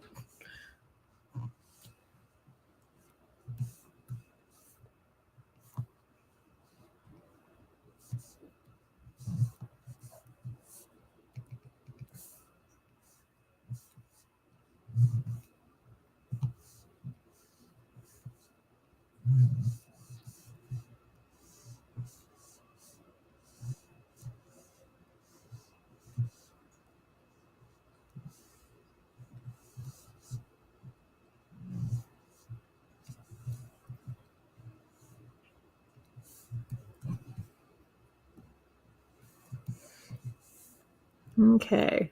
Okay.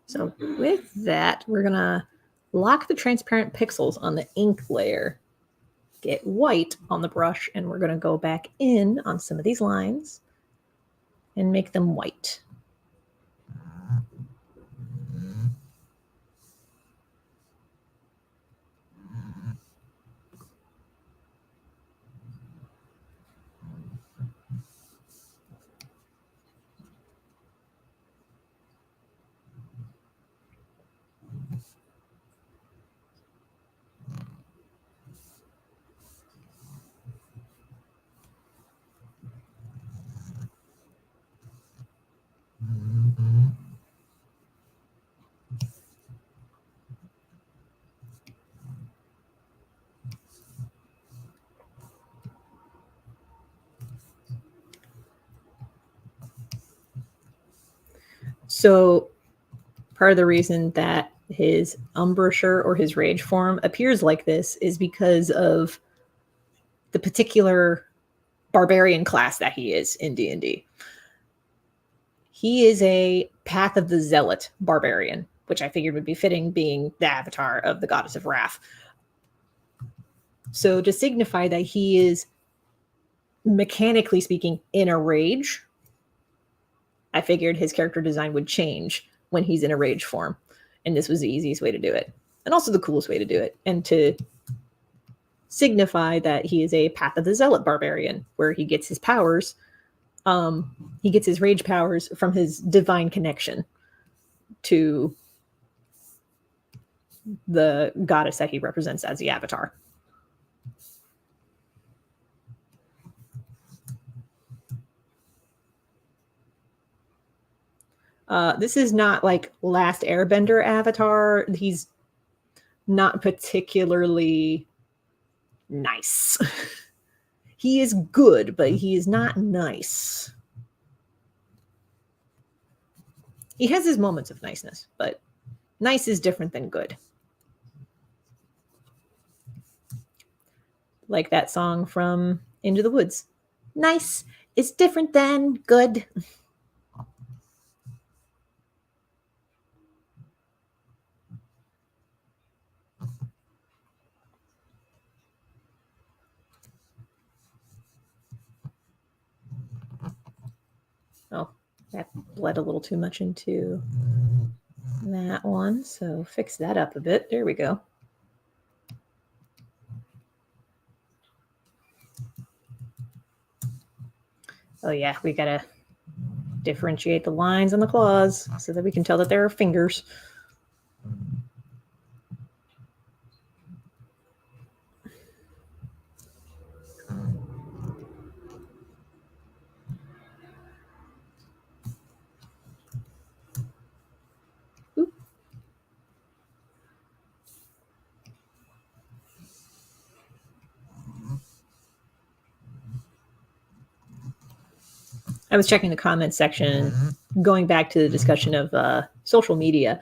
So with that, we're going to lock the transparent pixels on the ink layer, get white on the brush, and we're going to go back in on some of these lines and make them white. So part of the reason that his embouchure or his rage form appears like this is because of the particular barbarian class that he is in D&D. He is a Path of the Zealot barbarian, which I figured would be fitting, being the avatar of the Goddess of Wrath. So to signify that he is, mechanically speaking, in a rage, I figured his character design would change when he's in a rage form. And this was the easiest way to do it. And also the coolest way to do it. And to signify that he is a Path of the Zealot barbarian, where he gets his powers. He gets his rage powers from his divine connection to the goddess that he represents as the avatar. This is not like Last Airbender avatar. He's not particularly nice. He is good, but he is not nice. He has his moments of niceness, but nice is different than good. Like that song from Into the Woods. Nice is different than good. Oh, that bled a little too much into that one. So fix that up a bit. There we go. Oh yeah, we gotta differentiate the lines on the claws so that we can tell that there are fingers. Oop. I was checking the comments section, going back to the discussion of social media.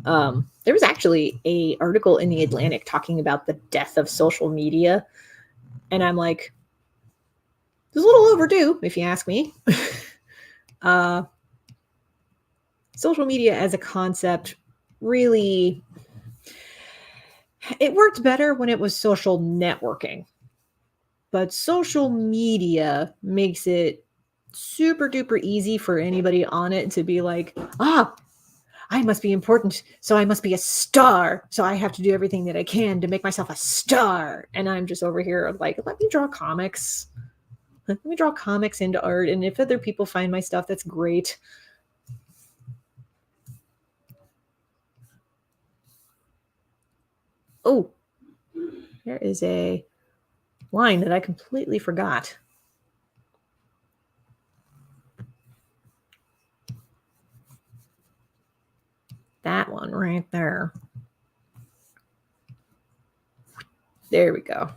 There was actually a article in the Atlantic talking about the death of social media, and I'm like, it's a little overdue, if you ask me. Social media as a concept really, it worked better when it was social networking, but social media makes it super duper easy for anybody on it to be like, I must be important, so I must be a star, so I have to do everything that I can to make myself a star. And I'm just over here like, let me draw comics. Let me draw comics into art, and if other people find my stuff, that's great. Oh, there is a line that I completely forgot. That one right there. There we go.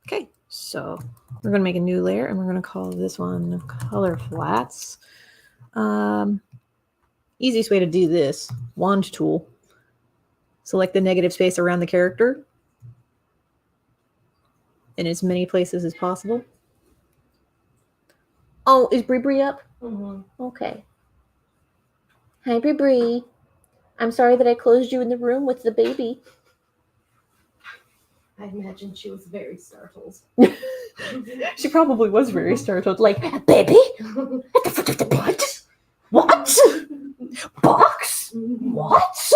Okay, so we're going to make a new layer, and we're going to call this one color flats. Easiest way to do this, wand tool. Select the negative space around the character in as many places as possible. Oh, is Bree up? Mm-hmm. Okay. Hi, Bree. I'm sorry that I closed you in the room with the baby. I imagine she was very startled. She probably was very startled. Like, baby? What? What? Box? What?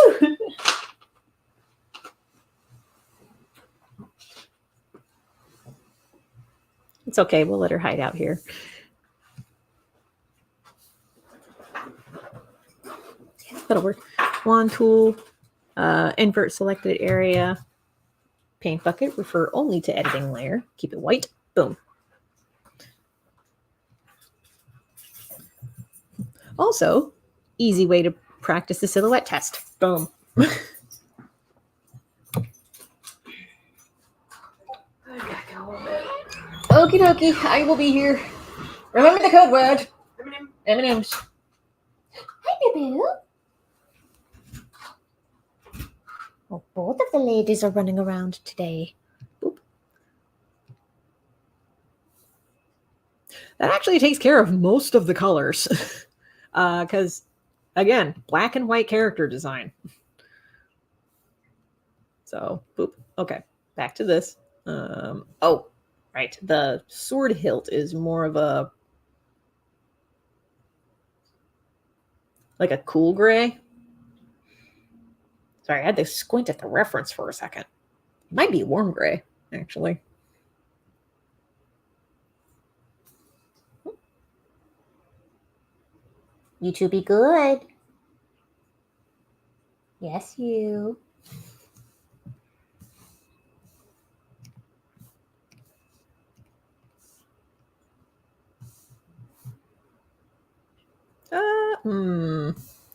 It's okay. We'll let her hide out here. That'll work. Wand tool, invert selected area, paint bucket, refer only to editing layer, keep it white, boom. Also, easy way to practice the silhouette test, boom. Okie dokie, I will be here. Remember the code word. M&M's. Hi, Boo. Oh, both of the ladies are running around today. Boop. That actually takes care of most of the colors. Because, again, black and white character design. So, boop. Okay, back to this. Oh, right. The sword hilt is more of a, like a cool gray. Sorry, I had to squint at the reference for a second. It might be warm gray, actually. You two be good. Yes, you.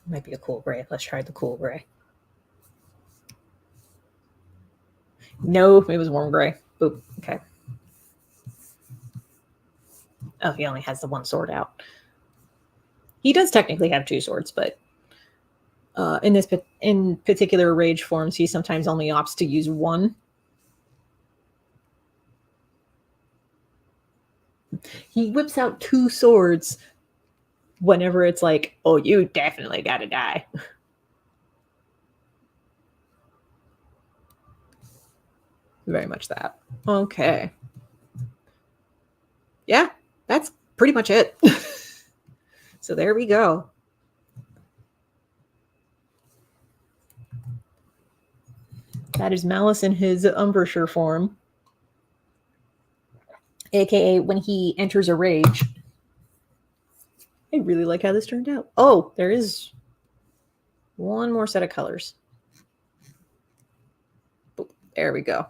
Might be a cool gray. Let's try the cool gray. No, it was warm gray. Boop. Okay. Oh, he only has the one sword out. He does technically have two swords, but in particular rage forms, he sometimes only opts to use one. He whips out two swords whenever it's like, oh, you definitely gotta die. Very much that. Okay. yeah, that's pretty much it. So there we go. That is Malice in his embouchure form, aka when he enters a rage. I really like how this turned out. Oh, there is one more set of colors. There we go.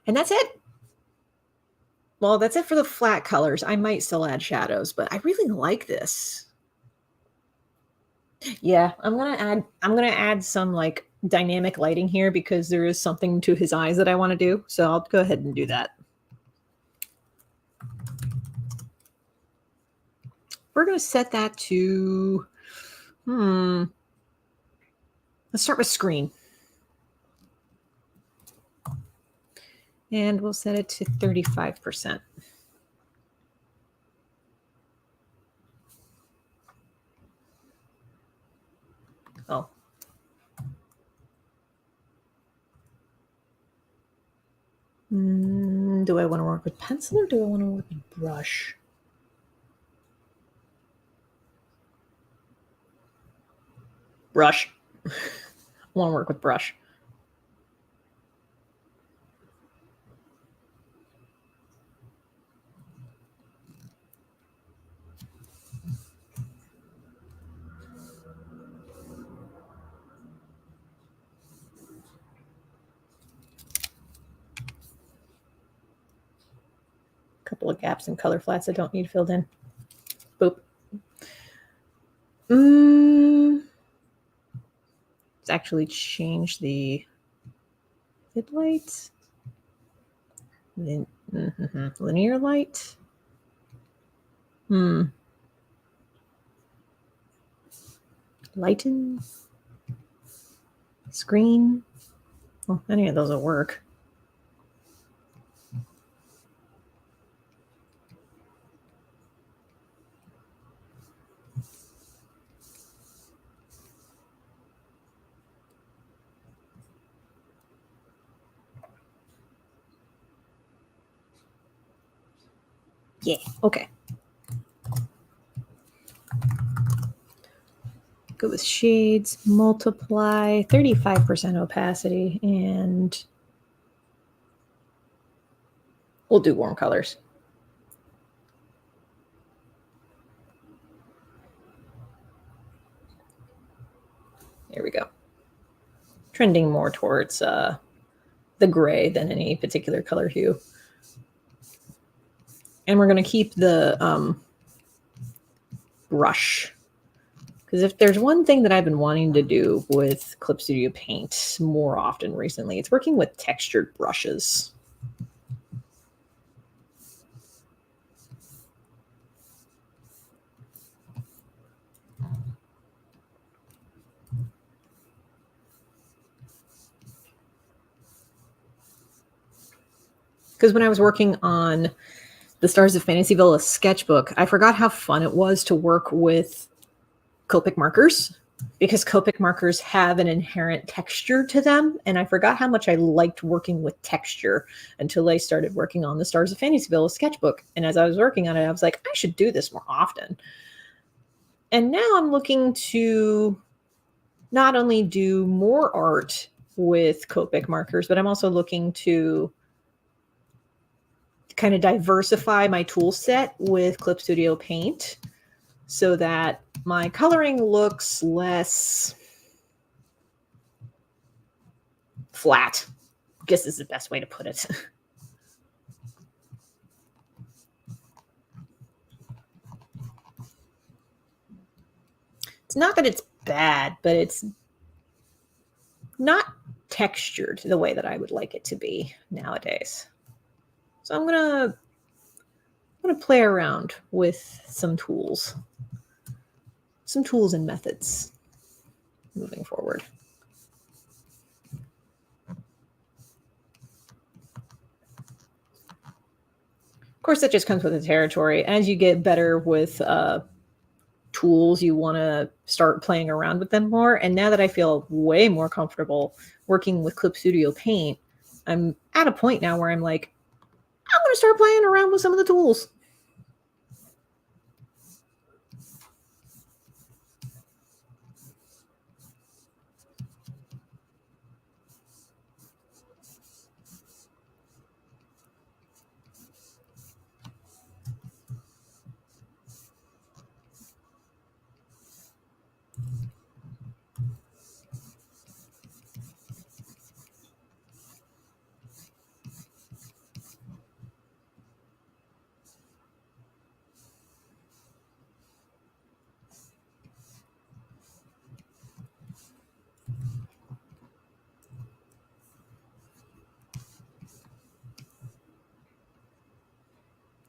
And that's it. Well, that's it for the flat colors. I might still add shadows, but I really like this. Yeah, I'm gonna add some like dynamic lighting here because there is something to his eyes that I want to do. So I'll go ahead and do that. We're gonna set that to let's start with screen. And we'll set it to 35%. Oh. Do I want to work with pencil or do I want to work with brush? Brush. I want to work with brush. Couple of gaps and color flats that don't need filled in. Boop. Let's actually change the light. Linear light. Lighten. Screen. Well, any of those will work. Yeah, okay. Go with shades, multiply, 35% opacity, and we'll do warm colors. There we go. Trending more towards the gray than any particular color hue. And we're going to keep the brush. Because if there's one thing that I've been wanting to do with Clip Studio Paint more often recently, it's working with textured brushes. Because when I was working on the Stars of Fantasyville sketchbook, I forgot how fun it was to work with Copic markers, because Copic markers have an inherent texture to them. And I forgot how much I liked working with texture until I started working on the Stars of Fantasyville sketchbook. And as I was working on it, I was like, I should do this more often. And now I'm looking to not only do more art with Copic markers, but I'm also looking to kind of diversify my tool set with Clip Studio Paint so that my coloring looks less flat, I guess is the best way to put it. It's not that it's bad, but it's not textured the way that I would like it to be nowadays. So I'm gonna play around with some tools and methods moving forward. Of course, that just comes with the territory. As you get better with tools, you want to start playing around with them more. And now that I feel way more comfortable working with Clip Studio Paint, I'm at a point now where I'm like, I'm going to start playing around with some of the tools.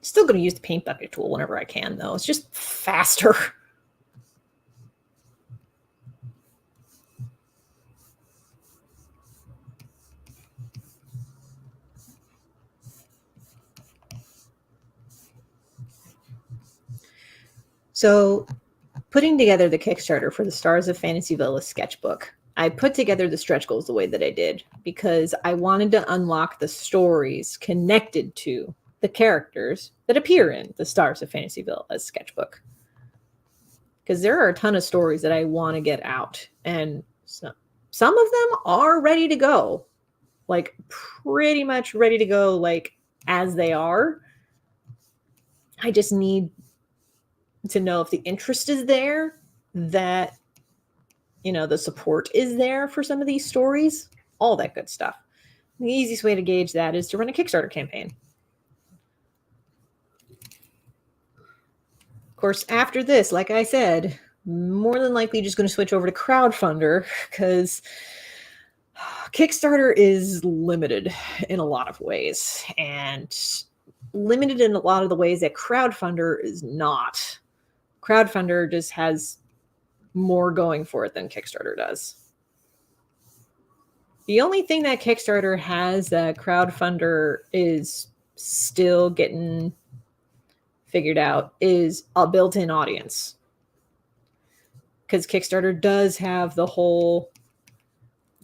Still going to use the paint bucket tool whenever I can, though. It's just faster. So, putting together the Kickstarter for the Stars of Fantasyville sketchbook, I put together the stretch goals the way that I did because I wanted to unlock the stories connected to the characters that appear in the Stars of Fantasyville as sketchbook. Because there are a ton of stories that I want to get out, and some of them are ready to go, like pretty much ready to go, like as they are. I just need to know if the interest is there, that the support is there for some of these stories, all that good stuff. The easiest way to gauge that is to run a Kickstarter campaign. Of course, after this, like I said, more than likely just going to switch over to crowdfunder because Kickstarter is limited in a lot of ways, and limited in a lot of the ways that crowdfunder is not. Crowdfunder just has more going for it than Kickstarter does. The only thing that Kickstarter has that crowdfunder is still getting figured out is a built-in audience. Because Kickstarter does have the whole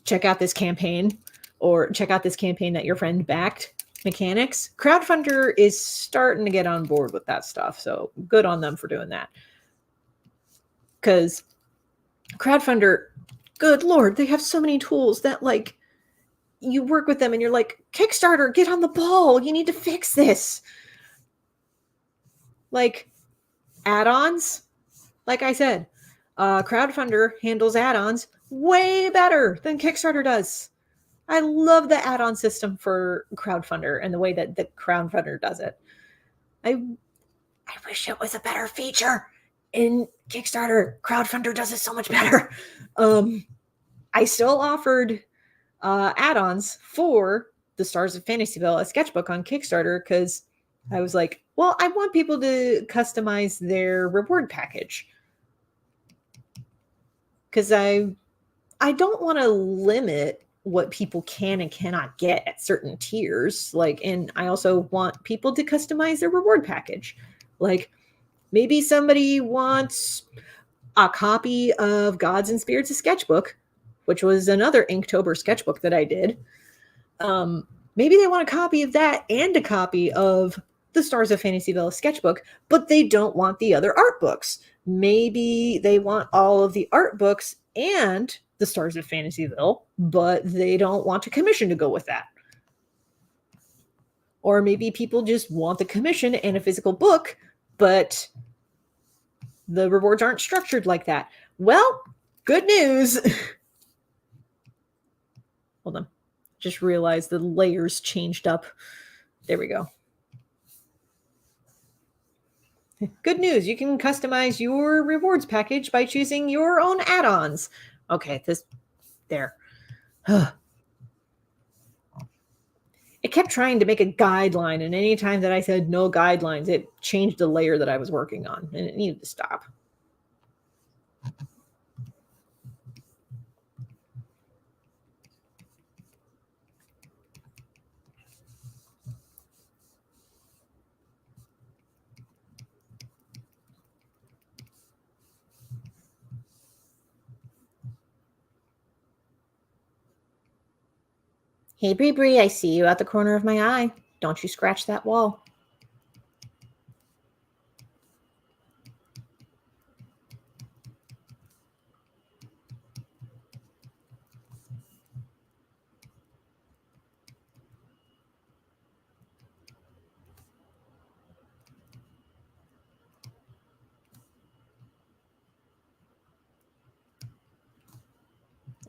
check out this campaign or check out this campaign that your friend backed mechanics. Crowdfunder is starting to get on board with that stuff. So good on them for doing that. Because crowdfunder, good Lord, they have so many tools that like you work with them and you're like, Kickstarter, get on the ball. You need to fix this. Like add-ons, like I said, crowdfunder handles add-ons way better than Kickstarter does. I love the add-on system for crowdfunder and the way that the crowdfunder does it. I wish it was a better feature in Kickstarter. Crowdfunder does it so much better. I still offered add-ons for the Stars of Fantasyville, a sketchbook on Kickstarter, because I was like, well, I want people to customize their reward package. Because I don't want to limit what people can and cannot get at certain tiers. And I also want people to customize their reward package. Like, maybe somebody wants a copy of Gods and Spirits, a sketchbook, which was another Inktober sketchbook that I did. Maybe they want a copy of that and a copy of the Stars of Fantasyville sketchbook, but they don't want the other art books. Maybe they want all of the art books and the Stars of Fantasyville, but they don't want a commission to go with that. Or maybe people just want the commission and a physical book, but the rewards aren't structured like that. Well, good news. Hold on. Just realized the layers changed up. There we go. Good news. You can customize your rewards package by choosing your own add-ons. Okay, there. It kept trying to make a guideline, and anytime that I said no guidelines, it changed the layer that I was working on, and it needed to stop. Hey, Bree Bree, I see you out the corner of my eye. Don't you scratch that wall.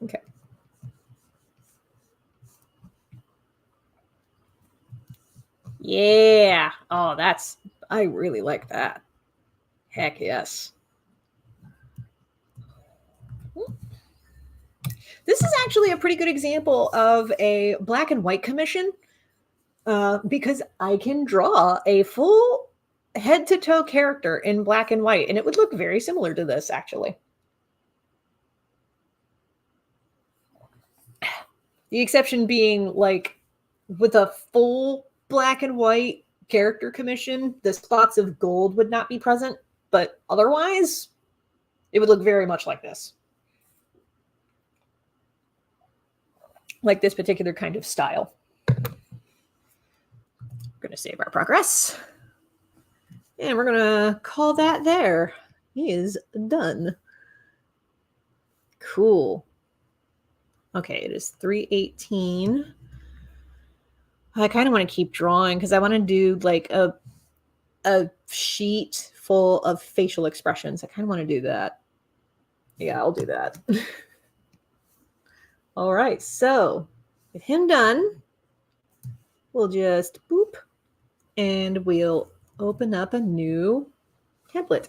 Okay. Yeah. Oh, I really like that. Heck yes. This is actually a pretty good example of a black and white commission because I can draw a full head to toe character in black and white, and it would look very similar to this actually. The exception being like with a full black and white character commission, the spots of gold would not be present, but otherwise, it would look very much like this. Like this particular kind of style. We're going to save our progress. And we're going to call that there. He is done. Cool. Okay, it is 3:18. I kind of want to keep drawing because I want to do like a sheet full of facial expressions. I kind of want to do that. Yeah, I'll do that. All right, so with him done, we'll just boop and we'll open up a new template.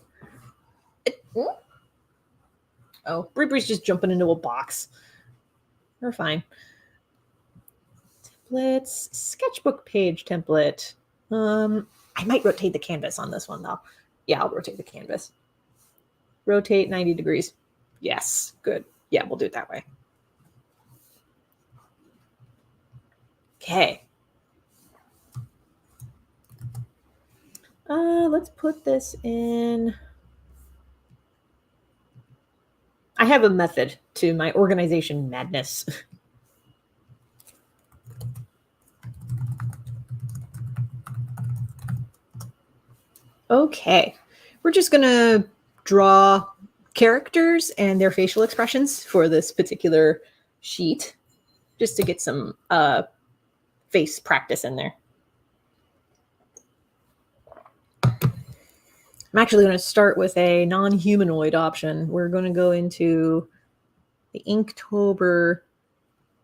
Oh, Bree's just jumping into a box. We're fine. Templates, sketchbook page template. I might rotate the canvas on this one though. Yeah, I'll rotate the canvas. Rotate 90 degrees. Yes, good. Yeah, we'll do it that way. Okay. Let's put this in. I have a method to my organization madness. Okay, we're just gonna draw characters and their facial expressions for this particular sheet, just to get some face practice in there. I'm actually going to start with a non-humanoid option. We're going to go into the Inktober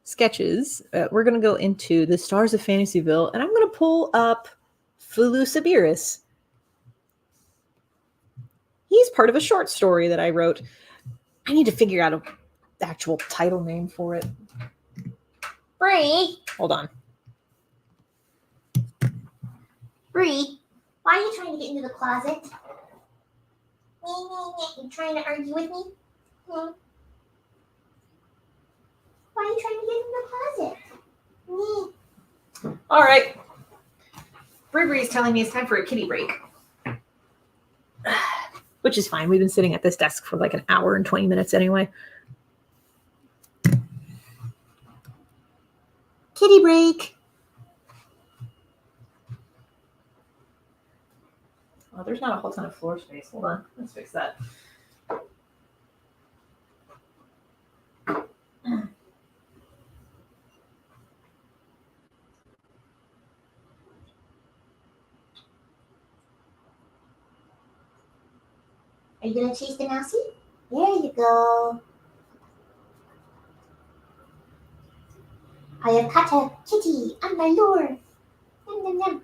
sketches. We're going to go into the Stars of Fantasyville, and I'm going to pull up Fulu Sabiris. He's part of a short story that I wrote. I need to figure out an actual title name for it. Bree, Hold on. Bree, why are you trying to get into the closet? You trying to argue with me? Why are you trying to get in the closet? All right. Bree is telling me it's time for a kitty break. Which is fine. We've been sitting at this desk for like an hour and 20 minutes anyway. Kitty break. Oh, there's not a whole ton of floor space. Hold on. Let's fix that. Are you gonna chase the mousey? There you go. I have caught a kitty on my lure. Yum, yum, yum.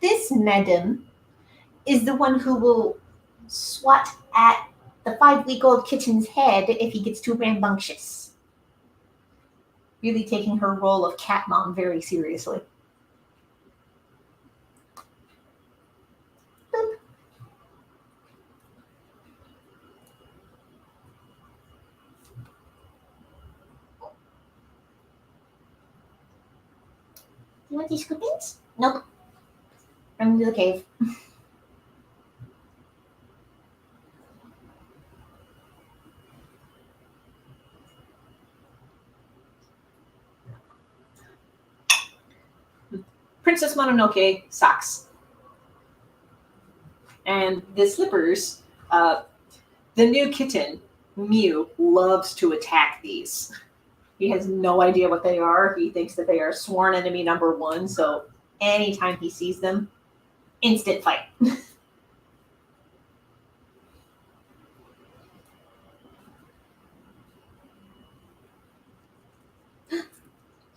This madam is the one who will swat at the 5-week-old kitten's head if he gets too rambunctious. Really taking her role of cat mom very seriously. Boop. You want these scoopings? Nope. Run into the cave. Princess Mononoke socks. And the slippers, the new kitten, Mew, loves to attack these. He has no idea what they are. He thinks that they are sworn enemy number 1, so anytime he sees them, instant fight. You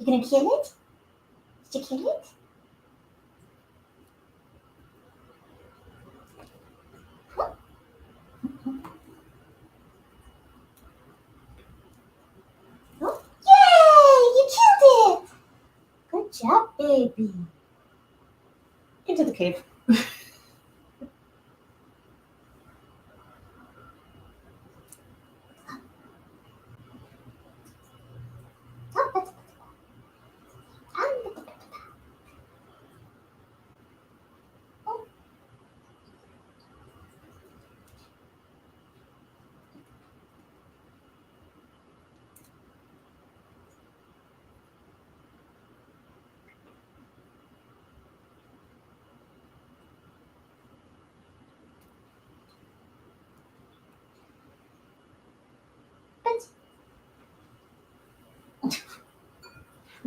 gonna kill it? Did you kill it? Oh, yay! You killed it! Good job, baby. Into the cave.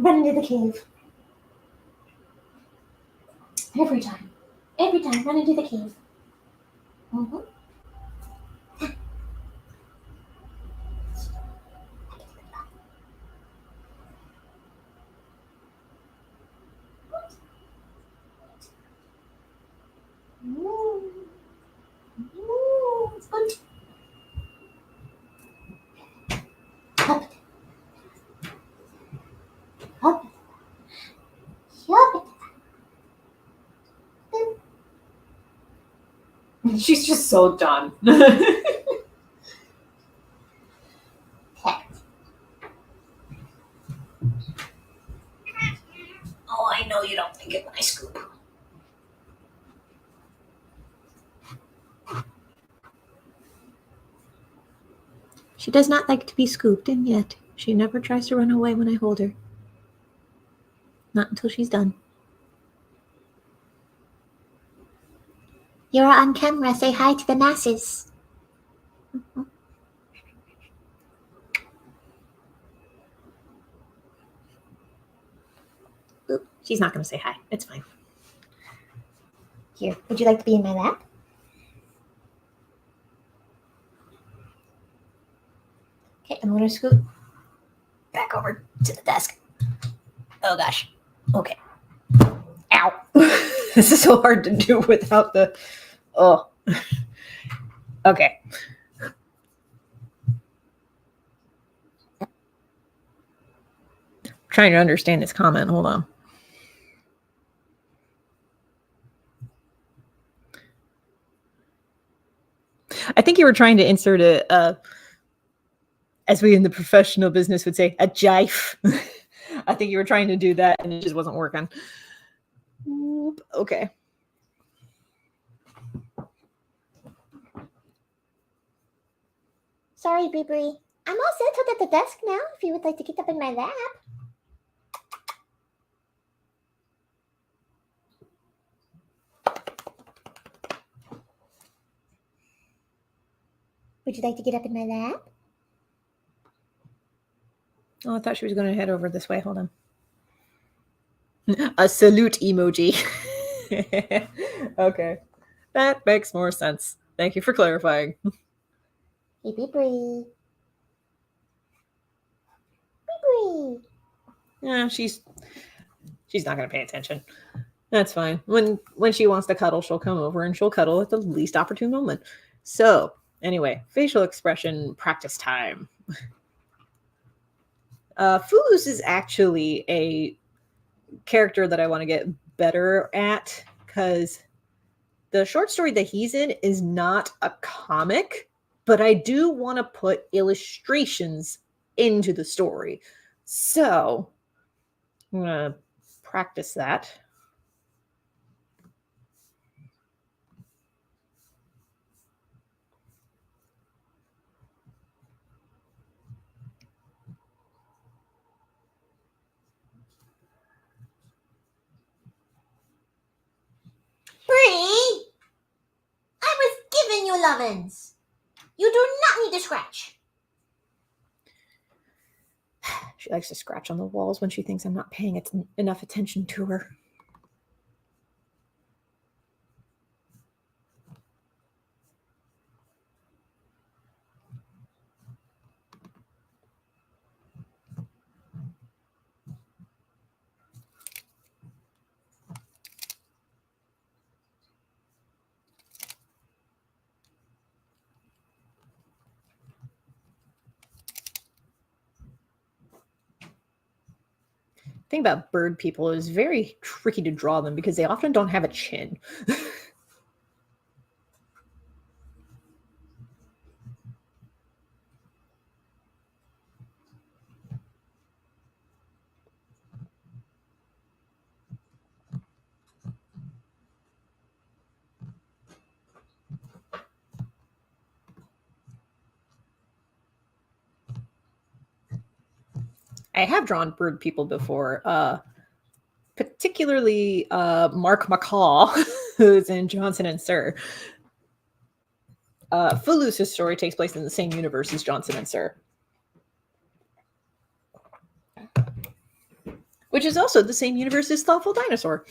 Run into the cave. Every time, run into the cave. Mm-hmm. It's good. Up. Up. Yup. She's just so done. Oh, I know you don't think it when I scoop. She does not like to be scooped, and yet she never tries to run away when I hold her. Not until she's done. You're on camera. Say hi to the masses. Oop, she's not going to say hi. It's fine. Here, would you like to be in my lap? Okay, I'm going to scoot Back over to the desk. Oh, gosh. Okay. Ow. This is so hard to do without the... Oh. Okay. Trying to understand this comment. Hold on. I think you were trying to insert as we in the professional business would say, a jife. I think you were trying to do that and it just wasn't working. Okay. Sorry, Bibri. I'm all settled at the desk now if you would like to get up in my lap. Would you like to get up in my lap? Oh, I thought she was going to head over this way. Hold on. A salute emoji. Okay. That makes more sense. Thank you for clarifying. Hey, Bibri. Bibri. Yeah, she's not going to pay attention. That's fine. When she wants to cuddle, she'll come over and she'll cuddle at the least opportune moment. So, anyway, facial expression practice time. Foos is actually a character that I want to get better at because the short story that he's in is not a comic, but I do want to put illustrations into the story. So I'm going to practice that. ovens. You do not need to scratch. She likes to scratch on the walls when she thinks I'm not paying enough attention to her. Thing about bird people is very tricky to draw them because they often don't have a chin. I have drawn bird people before, particularly Mark McCaw, who's in Johnson and Sir. Footloose' story takes place in the same universe as Johnson and Sir, which is also the same universe as Thoughtful Dinosaur.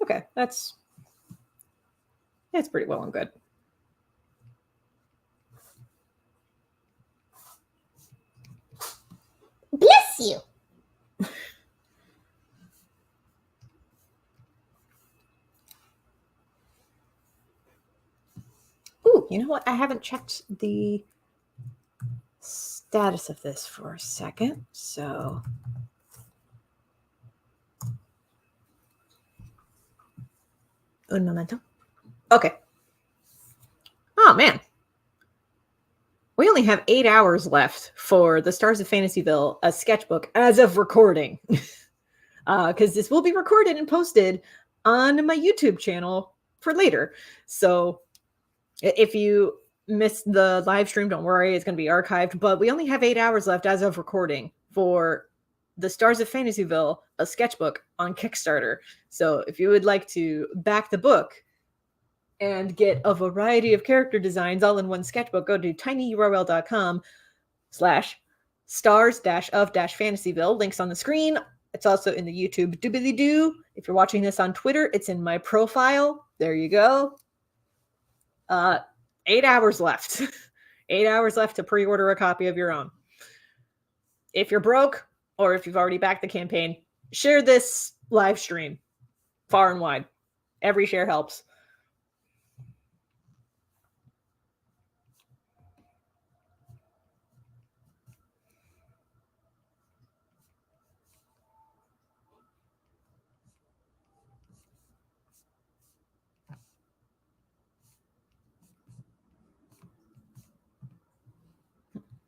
Okay, that's pretty well and good. Bless you. Ooh, you know what? I haven't checked the status of this for a second, so un momento. Okay. Oh man, we only have 8 hours left for the Stars of Fantasyville, a sketchbook, as of recording, because this will be recorded and posted on my YouTube channel for later. So if you missed the live stream, don't worry, it's going to be archived. But we only have 8 hours left as of recording for the Stars of Fantasyville, a sketchbook on Kickstarter. So if you would like to back the book and get a variety of character designs all in one sketchbook, go to tinyurl.com/stars-of-fantasyville. Links on the screen. It's also in the YouTube doobly-doo. If you're watching this on Twitter, it's in my profile. There you go. 8 hours left. 8 hours left to pre-order a copy of your own. If you're broke, or if you've already backed the campaign, share this live stream far and wide. Every share helps.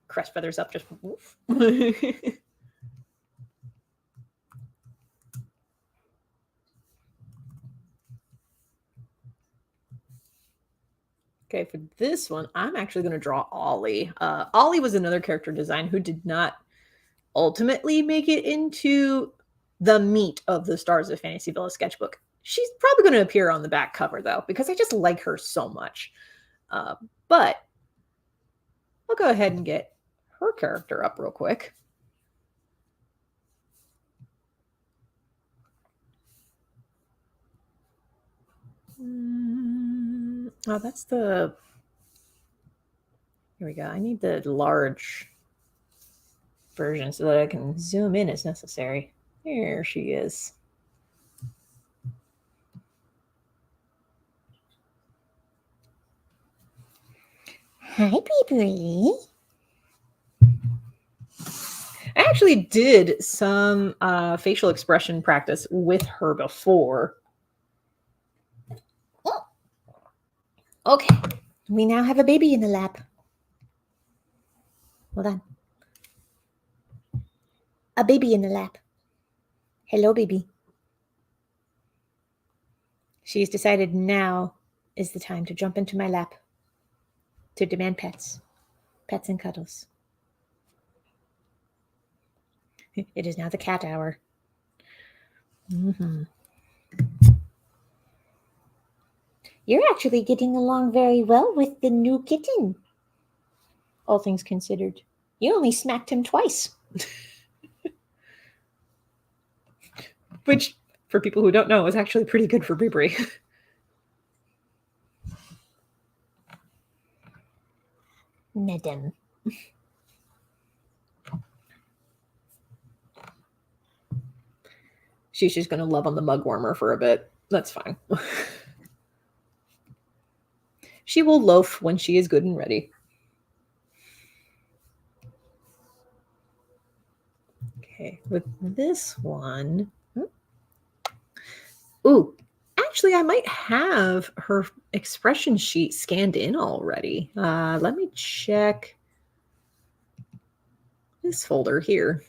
Crest feathers up, just woof. Okay, for this one, I'm actually going to draw Ollie. Ollie was another character design who did not ultimately make it into the meat of the Stars of Fantasyville sketchbook. She's probably going to appear on the back cover, though, because I just like her so much. But I'll go ahead and get her character up real quick. Oh, that's the... Here we go. I need the large version so that I can zoom in as necessary. Here she is. Hi, baby. I actually did some facial expression practice with her before. Oh. Okay, we now have a baby in the lap. Hold on. A baby in the lap. Hello, baby. She's decided now is the time to jump into my lap to demand pets and cuddles. It is now the cat hour. Mm-hmm. You're actually getting along very well with the new kitten. All things considered. You only smacked him twice. Which, for people who don't know, is actually pretty good for Bree. Madam. She's just going to love on the mug warmer for a bit. That's fine. She will loaf when she is good and ready. Okay, with this one. Ooh, actually, I might have her expression sheet scanned in already. Let me check this folder here.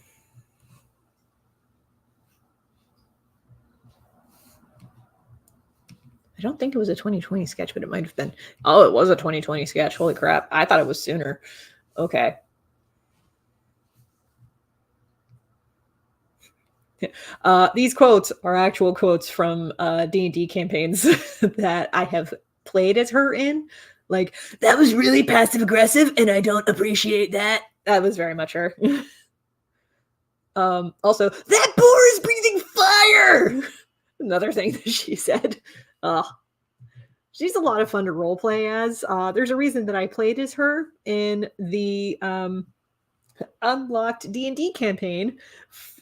I don't think it was a 2020 sketch, but it might have been. Oh, it was a 2020 sketch. Holy crap. I thought it was sooner. Okay. These quotes are actual quotes from D&D campaigns that I have played as her in. Like, that was really passive aggressive and I don't appreciate that. That was very much her. Also, that boar is breathing fire. Another thing that she said. She's a lot of fun to role play as. There's a reason that I played as her in the unlocked D&D campaign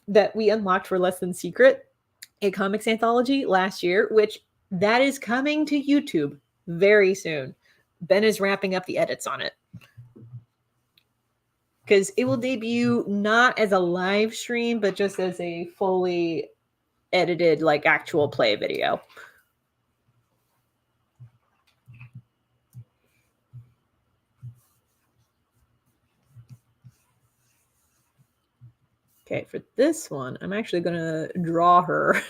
that we unlocked for Less Than Secret, a comics anthology last year, which that is coming to YouTube very soon. Ben is wrapping up the edits on it. Because it will debut not as a live stream, but just as a fully edited, like, actual play video. Okay, for this one, I'm actually going to draw her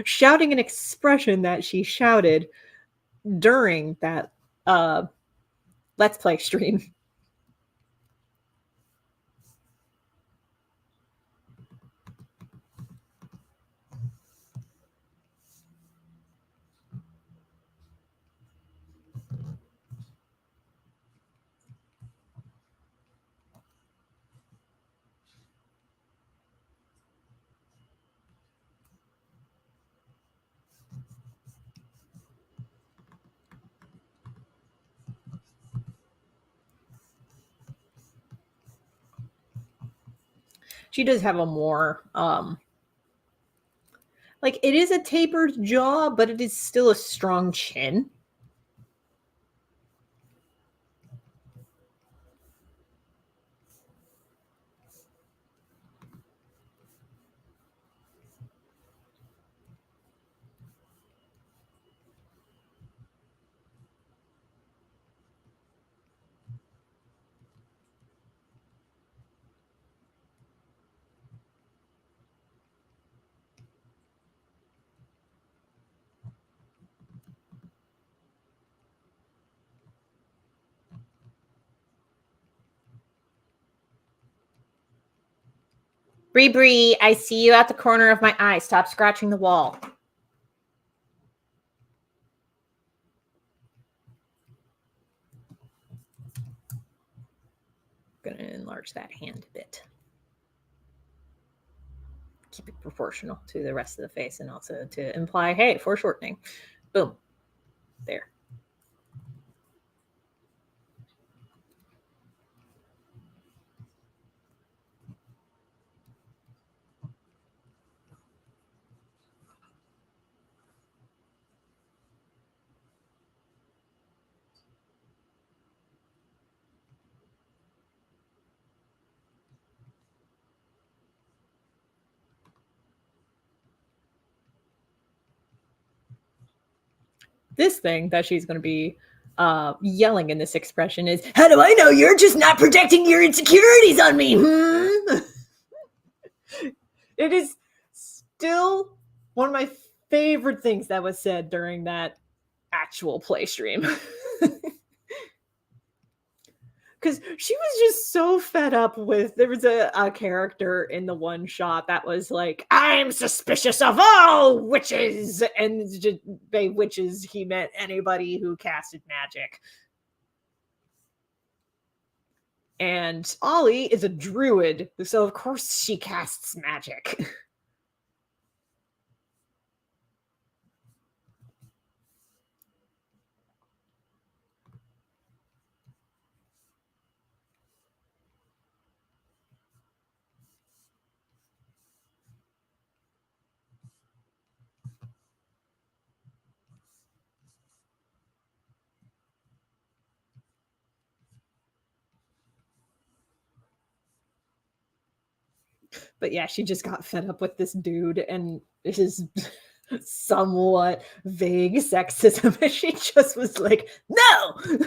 shouting an expression that she shouted during that Let's Play stream. She does have a more like, it is a tapered jaw, but it is still a strong chin. Bree, I see you at the corner of my eye. Stop scratching the wall. I'm going to enlarge that hand a bit. Keep it proportional to the rest of the face and also to imply, hey, foreshortening. Boom. There. this thing that she's going to be yelling in this expression is, how do I know you're just not projecting your insecurities on me? It is still one of my favorite things that was said during that actual play stream. Because she was just so fed up with, there was a character in the one shot that was like, I'm suspicious of all witches, and just, by witches he meant anybody who casted magic. And Ollie is a druid, so of course she casts magic. But yeah, she just got fed up with this dude and his somewhat vague sexism. And she just was like, no!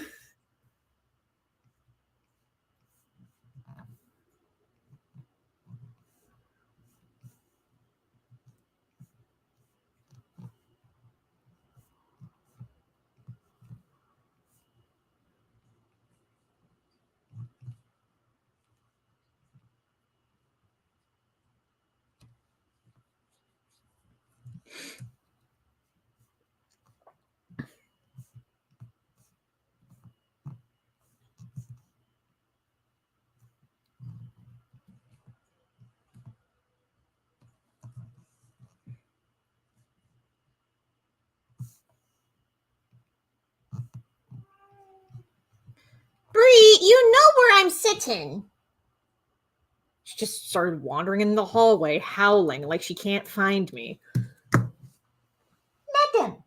Bree, you know where I'm sitting. She just started wandering in the hallway, howling like she can't find me. Madam.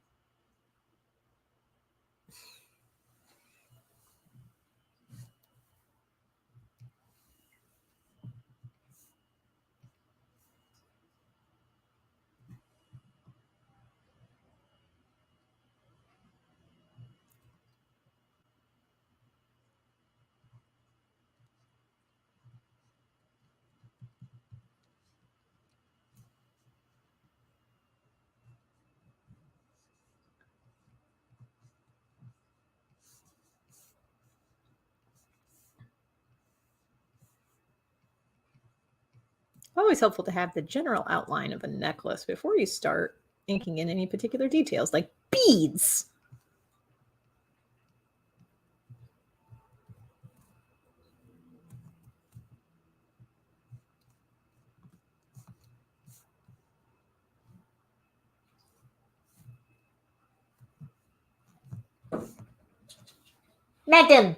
Always helpful to have the general outline of a necklace before you start inking in any particular details, like beads. Madam.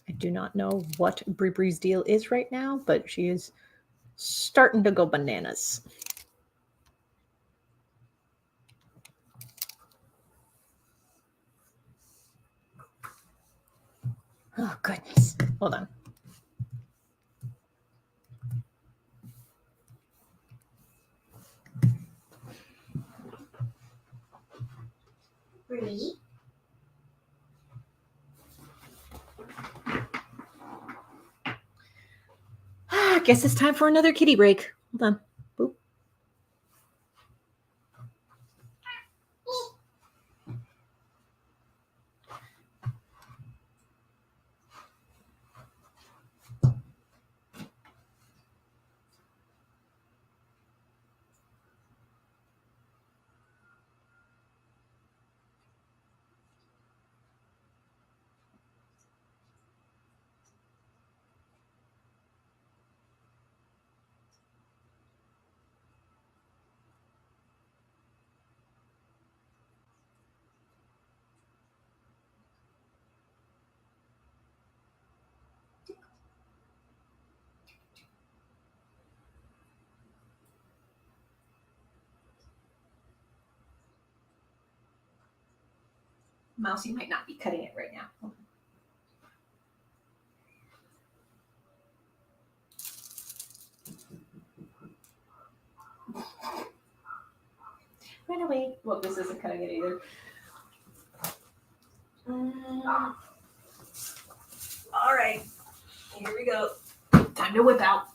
I do not know what Bree's deal is right now, but she is starting to go bananas. Oh, goodness. Hold on. Bree. I guess it's time for another kitty break. Hold on. Boop. Mousy might not be cutting it right now. Run away. Well, this isn't cutting it either. All right, here we go. Time to whip out.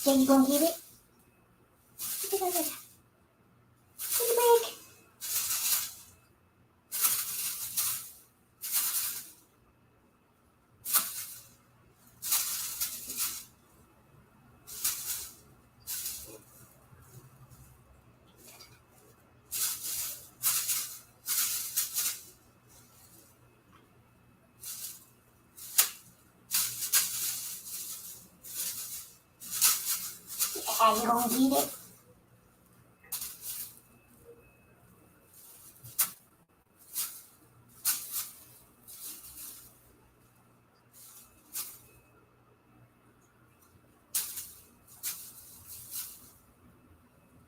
Yeah, you gonna get it? Take a break. Yeah, you gonna get it?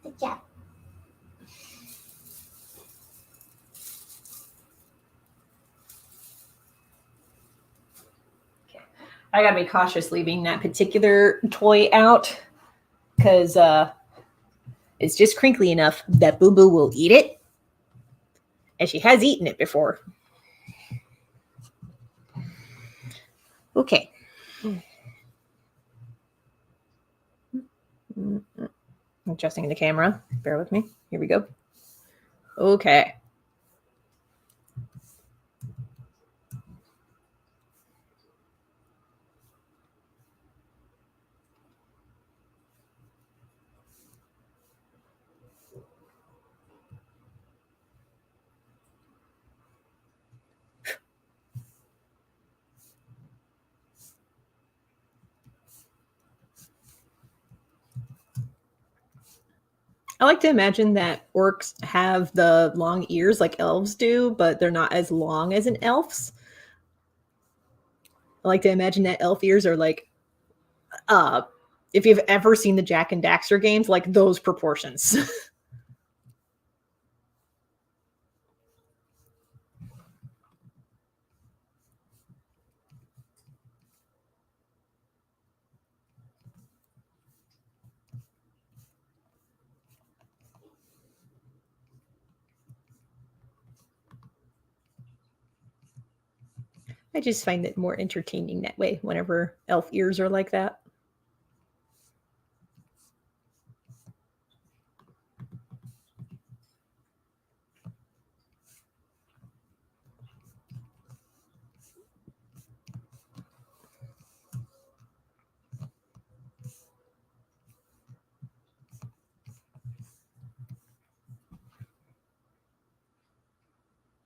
Good job. I gotta be cautious leaving that particular toy out because it's just crinkly enough that Boo Boo will eat it. And she has eaten it before. Okay. Adjusting the camera. Bear with me. Here we go. Okay. I like to imagine that orcs have the long ears like elves do, but they're not as long as an elf's. I like to imagine that elf ears are like, if you've ever seen the Jack and Daxter games, like those proportions. I just find it more entertaining that way whenever elf ears are like that.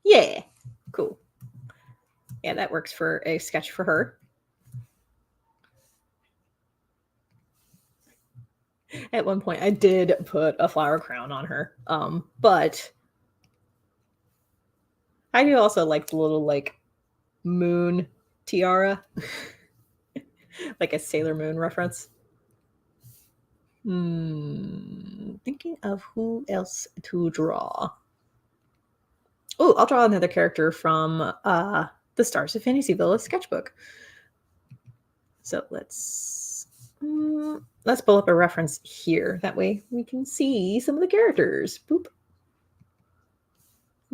Yeah, cool. Yeah, that works for a sketch for her. At one point, I did put a flower crown on her, but I do also like the little like moon tiara, like a Sailor Moon reference. Thinking of who else to draw. Oh, I'll draw another character from the Stars of Fantasyville sketchbook. So let's pull up a reference here. That way we can see some of the characters. Boop.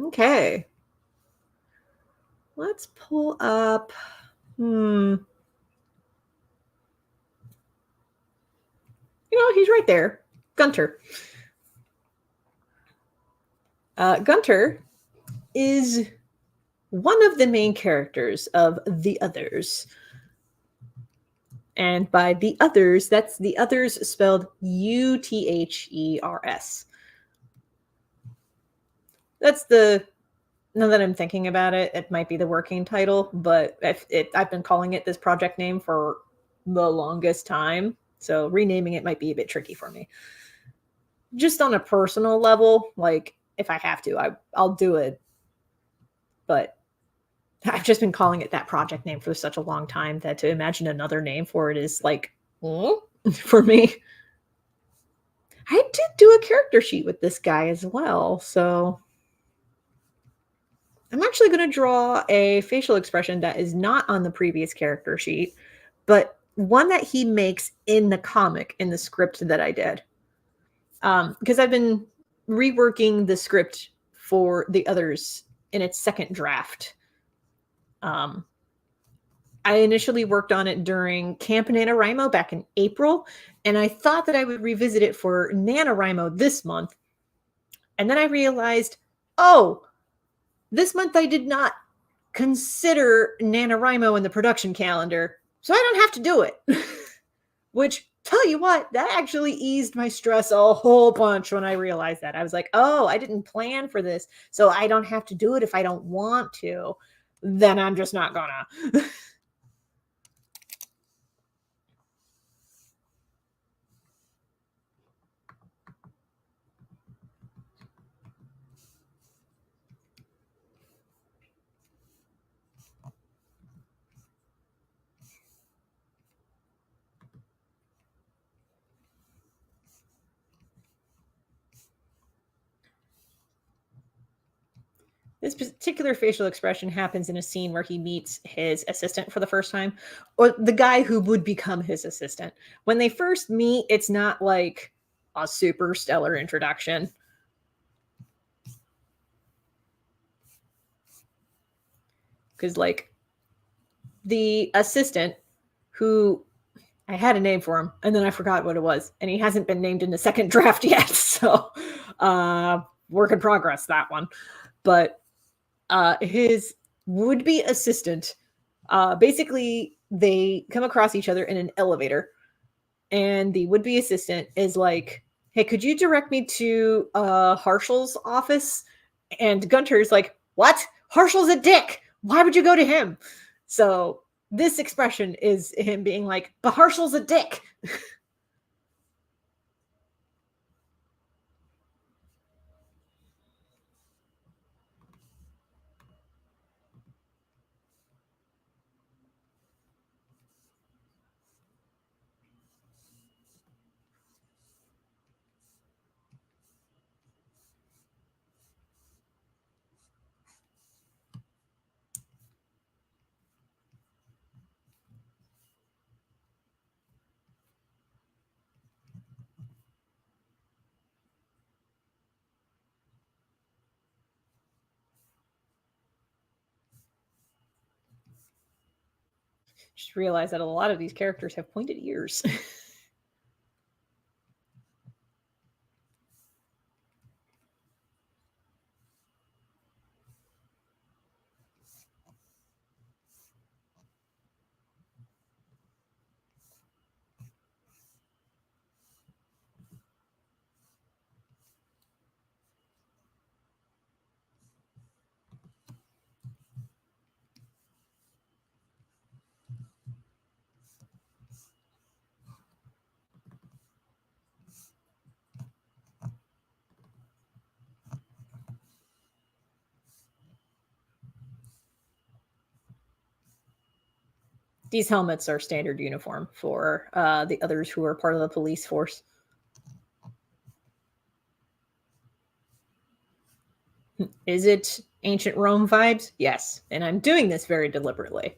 Okay. Let's pull up. You know, he's right there. Gunter. Gunter is one of the main characters of The Others. And by The Others, that's The Others spelled Uthers. That's the, now that I'm thinking about it, it might be the working title, but I've been calling it this project name for the longest time. So renaming it might be a bit tricky for me. Just on a personal level, like if I have to, I'll do it. But I've just been calling it that project name for such a long time that to imagine another name for it is like, for me. I did do a character sheet with this guy as well, so I'm actually going to draw a facial expression that is not on the previous character sheet, but one that he makes in the comic, in the script that I did. Because I've been reworking the script for The Others in its second draft. I initially worked on it during Camp NaNoWriMo back in April, and I thought that I would revisit it for NaNoWriMo this month. And then I realized, oh, this month I did not consider NaNoWriMo in the production calendar, so I don't have to do it. Which, tell you what, that actually eased my stress a whole bunch when I realized that. I was like, oh, I didn't plan for this, so I don't have to do it if I don't want to. Then I'm just not gonna. This particular facial expression happens in a scene where he meets his assistant for the first time, or the guy who would become his assistant. When they first meet, it's not like a super stellar introduction. Because, like, the assistant, who I had a name for him, and then I forgot what it was, and he hasn't been named in the second draft yet, so work in progress, that one. But his would-be assistant, basically, they come across each other in an elevator, and the would-be assistant is like, hey, could you direct me to Harshal's office? And Gunter's like, what? Harshal's a dick. Why would you go to him? So this expression is him being like, but Harshal's a dick. Just realize that a lot of these characters have pointed ears. These helmets are standard uniform for the others who are part of the police force. Is it ancient Rome vibes? Yes. And I'm doing this very deliberately.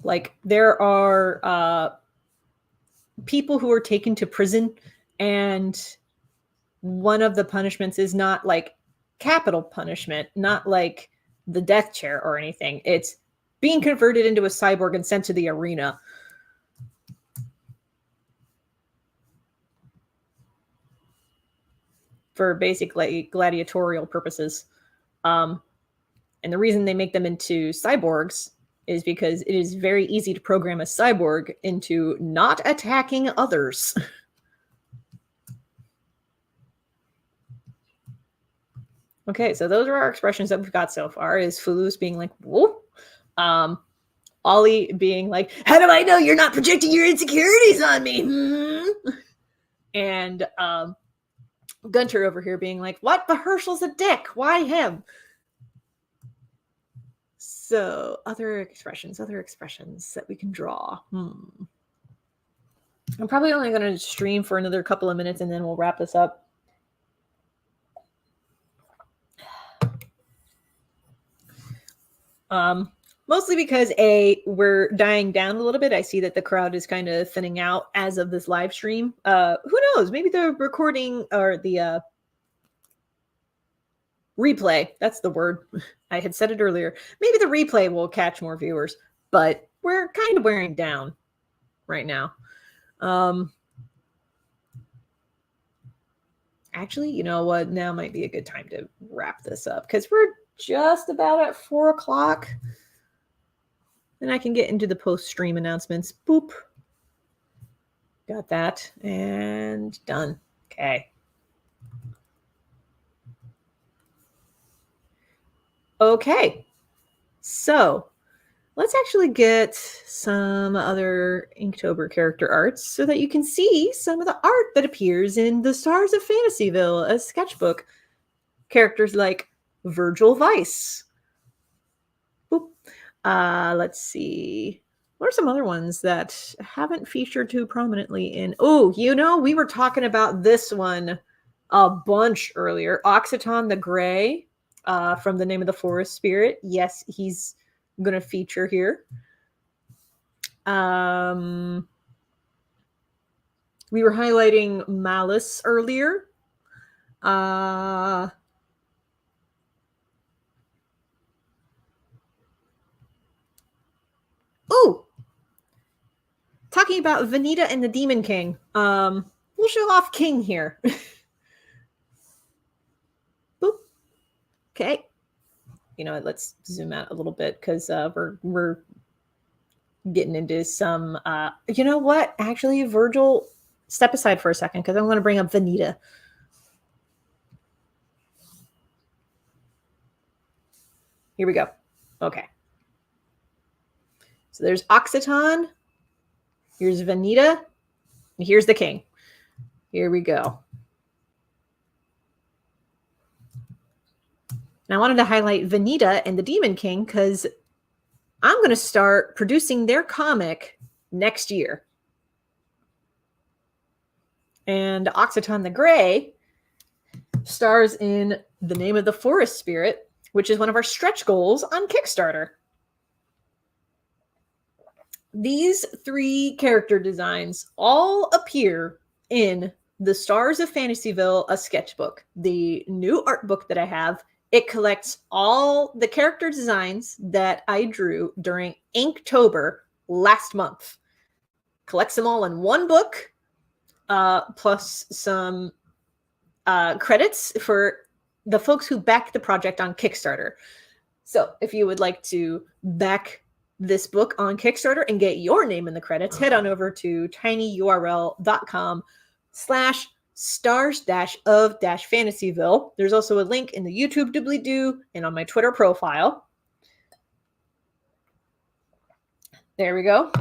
Like, there are people who are taken to prison, and one of the punishments is not like capital punishment, not like the death chair or anything. It's being converted into a cyborg and sent to the arena. For basically gladiatorial purposes. And the reason they make them into cyborgs is because it is very easy to program a cyborg into not attacking others. Okay, so those are our expressions that we've got so far. Is Fulus being like, whoa. Ollie being like, how do I know you're not projecting your insecurities on me? And Gunter over here being like, what? But Herschel's a dick. Why him? So other expressions that we can draw. I'm probably only going to stream for another couple of minutes and then we'll wrap this up. Mostly because we're dying down a little bit. I see that the crowd is kind of thinning out as of this live stream. Who knows? Maybe the recording or the replay, that's the word. I had said it earlier. Maybe the replay will catch more viewers, but we're kind of wearing down right now. Actually, you know what? Now might be a good time to wrap this up because we're just about at 4 o'clock. Then I can get into the post-stream announcements. Boop. Got that. And done. Okay. Okay. So let's actually get some other Inktober character arts so that you can see some of the art that appears in the Stars of Fantasyville, a sketchbook. Characters like Virgil Weiss. Boop. Let's see. What are some other ones that haven't featured too prominently in? Oh, we were talking about this one a bunch earlier. Occitan the Gray from The Name of the Forest Spirit. Yes, he's going to feature here. We were highlighting Malice earlier. Oh, talking about Vanita and the Demon King. We'll show off King here. Boop. Okay. You know what? Let's zoom out a little bit because we're getting into some. You know what? Actually, Virgil, step aside for a second because I'm going to bring up Vanita. Here we go. Okay. So there's Occitan, here's Vanita, and here's the king. Here we go. And I wanted to highlight Vanita and the Demon King because I'm going to start producing their comic next year. And Occitan the Gray stars in The Name of the Forest Spirit, which is one of our stretch goals on KickStarter. These 3 character designs all appear in the Stars of Fantasyville, a sketchbook. The new art book that I have, it collects all the character designs that I drew during Inktober last month. Collects them all in one book, plus some credits for the folks who backed the project on KickStarter. So if you would like to back this book on KickStarter and get your name in the credits, head on over to tinyurl.com/stars-of-fantasyville. There's also a link in the YouTube doobly-doo and on my Twitter profile. There we go.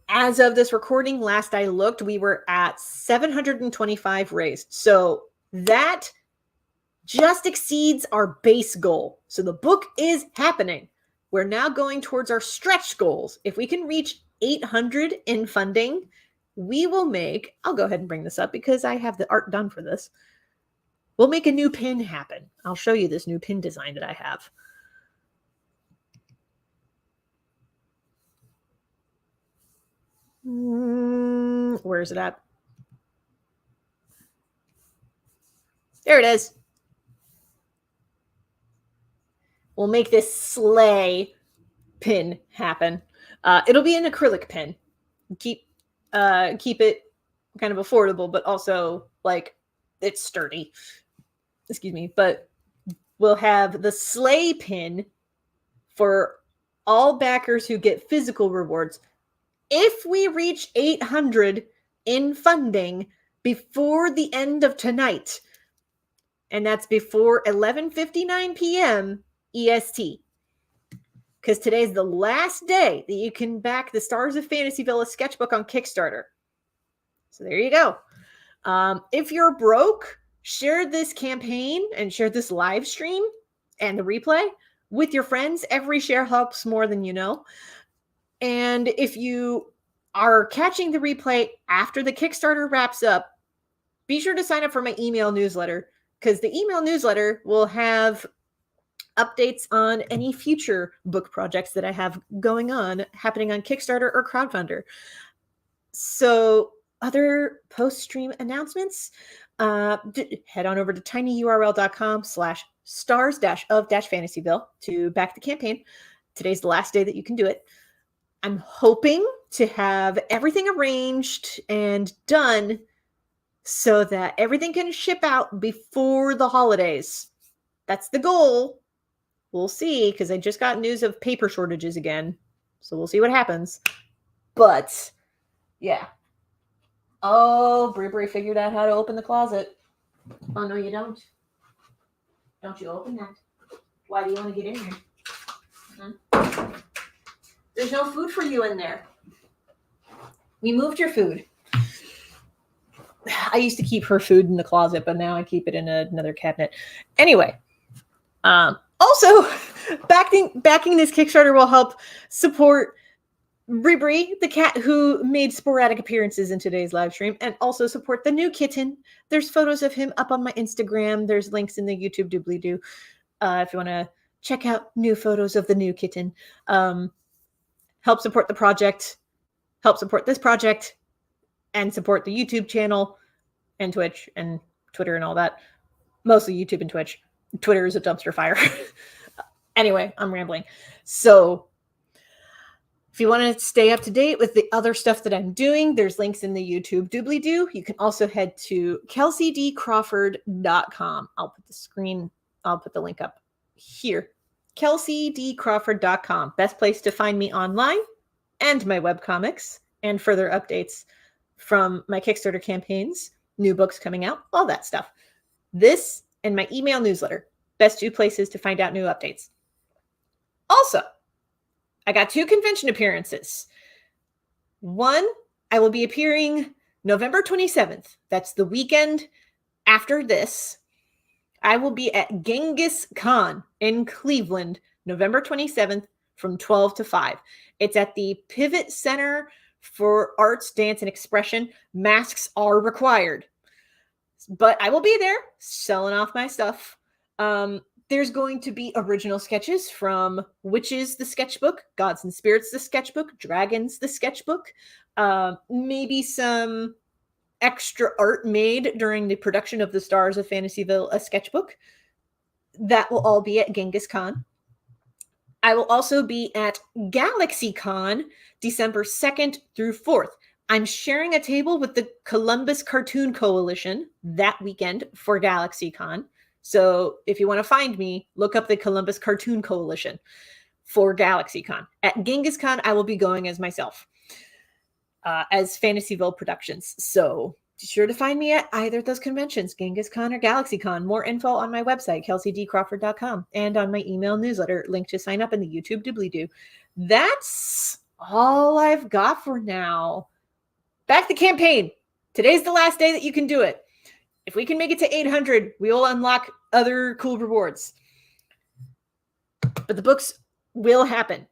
As of this recording, last I looked, we were at 725 raised. So that just exceeds our base goal. So the book is happening. We're now going towards our stretch goals. If we can reach 800 in funding, we will make, I'll go ahead and bring this up because I have the art done for this. We'll make a new pin happen. I'll show you this new pin design that I have. Where is it at? There it is. We'll make this sleigh pin happen. It'll be an acrylic pin. Keep it kind of affordable, but also like it's sturdy. Excuse me. But we'll have the sleigh pin for all backers who get physical rewards. If we reach 800 in funding before the end of tonight, and that's before 11:59 p.m. EST, because today's the last day that you can back the Stars of Fantasyville sketchbook on Kickstarter. So there you go. If you're broke, share this campaign and share this live stream and the replay with your friends. Every share helps more than you know. And if you are catching the replay after the Kickstarter wraps up, be sure to sign up for my email newsletter, because the email newsletter will have updates on any future book projects that I have going on, happening on Kickstarter or Crowdfunder. So other post-stream announcements, head on over to tinyurl.com/stars-of-fantasyville to back the campaign. Today's the last day that you can do it. I'm hoping to have everything arranged and done so that everything can ship out before the holidays. That's the goal. We'll see, because I just got news of paper shortages again. So we'll see what happens. But, yeah. Oh, Brie figured out how to open the closet. Oh, no, you don't. Don't you open that. Why do you want to get in here? There's no food for you in there. We moved your food. I used to keep her food in the closet, but now I keep it in another cabinet. Anyway, also, backing this Kickstarter will help support Brie, the cat who made sporadic appearances in today's live stream, and also support the new kitten. There's photos of him up on my Instagram. There's links in the YouTube doobly-doo if you want to check out new photos of the new kitten. Help support the project, help support this project, and support the YouTube channel and Twitch and Twitter and all that. Mostly YouTube and Twitch. Twitter is a dumpster fire. Anyway, I'm rambling. So if you want to stay up to date with the other stuff that I'm doing, there's links in the YouTube doobly-doo. You can also head to kelseydcrawford.com. I'll put the link up here. kelseydcrawford.com. Best place to find me online and my webcomics and further updates from my Kickstarter campaigns, new books coming out, all that stuff. This and my email newsletter. Best two places to find out new updates. Also, I got 2 convention appearances. One, I will be appearing November 27th. That's the weekend after this. I will be at Genghis Khan in Cleveland, November 27th from 12 to 5. It's at the Pivot Center for Arts, Dance, and Expression. Masks are required. But I will be there selling off my stuff. There's going to be original sketches from Witches, the Sketchbook, Gods and Spirits, the Sketchbook, Dragons, the Sketchbook, maybe some extra art made during the production of the Stars of Fantasyville, a sketchbook. That will all be at Genghis Khan. I will also be at GalaxyCon December 2nd through 4th. I'm sharing a table with the Columbus Cartoon Coalition that weekend for GalaxyCon. So if you want to find me, look up the Columbus Cartoon Coalition for GalaxyCon. At Genghis Khan, I will be going as myself, as Fantasyville Productions. So be sure to find me at either of those conventions, Genghis Khan or GalaxyCon. More info on my website, kelseydcrawford.com, and on my email newsletter, link to sign up in the YouTube doobly-doo. That's all I've got for now. Back the campaign. Today's the last day that you can do it. If we can make it to 800, we will unlock other cool rewards. But the books will happen.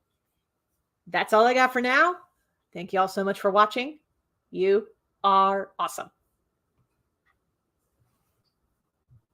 That's all I got for now. Thank you all so much for watching. You are awesome.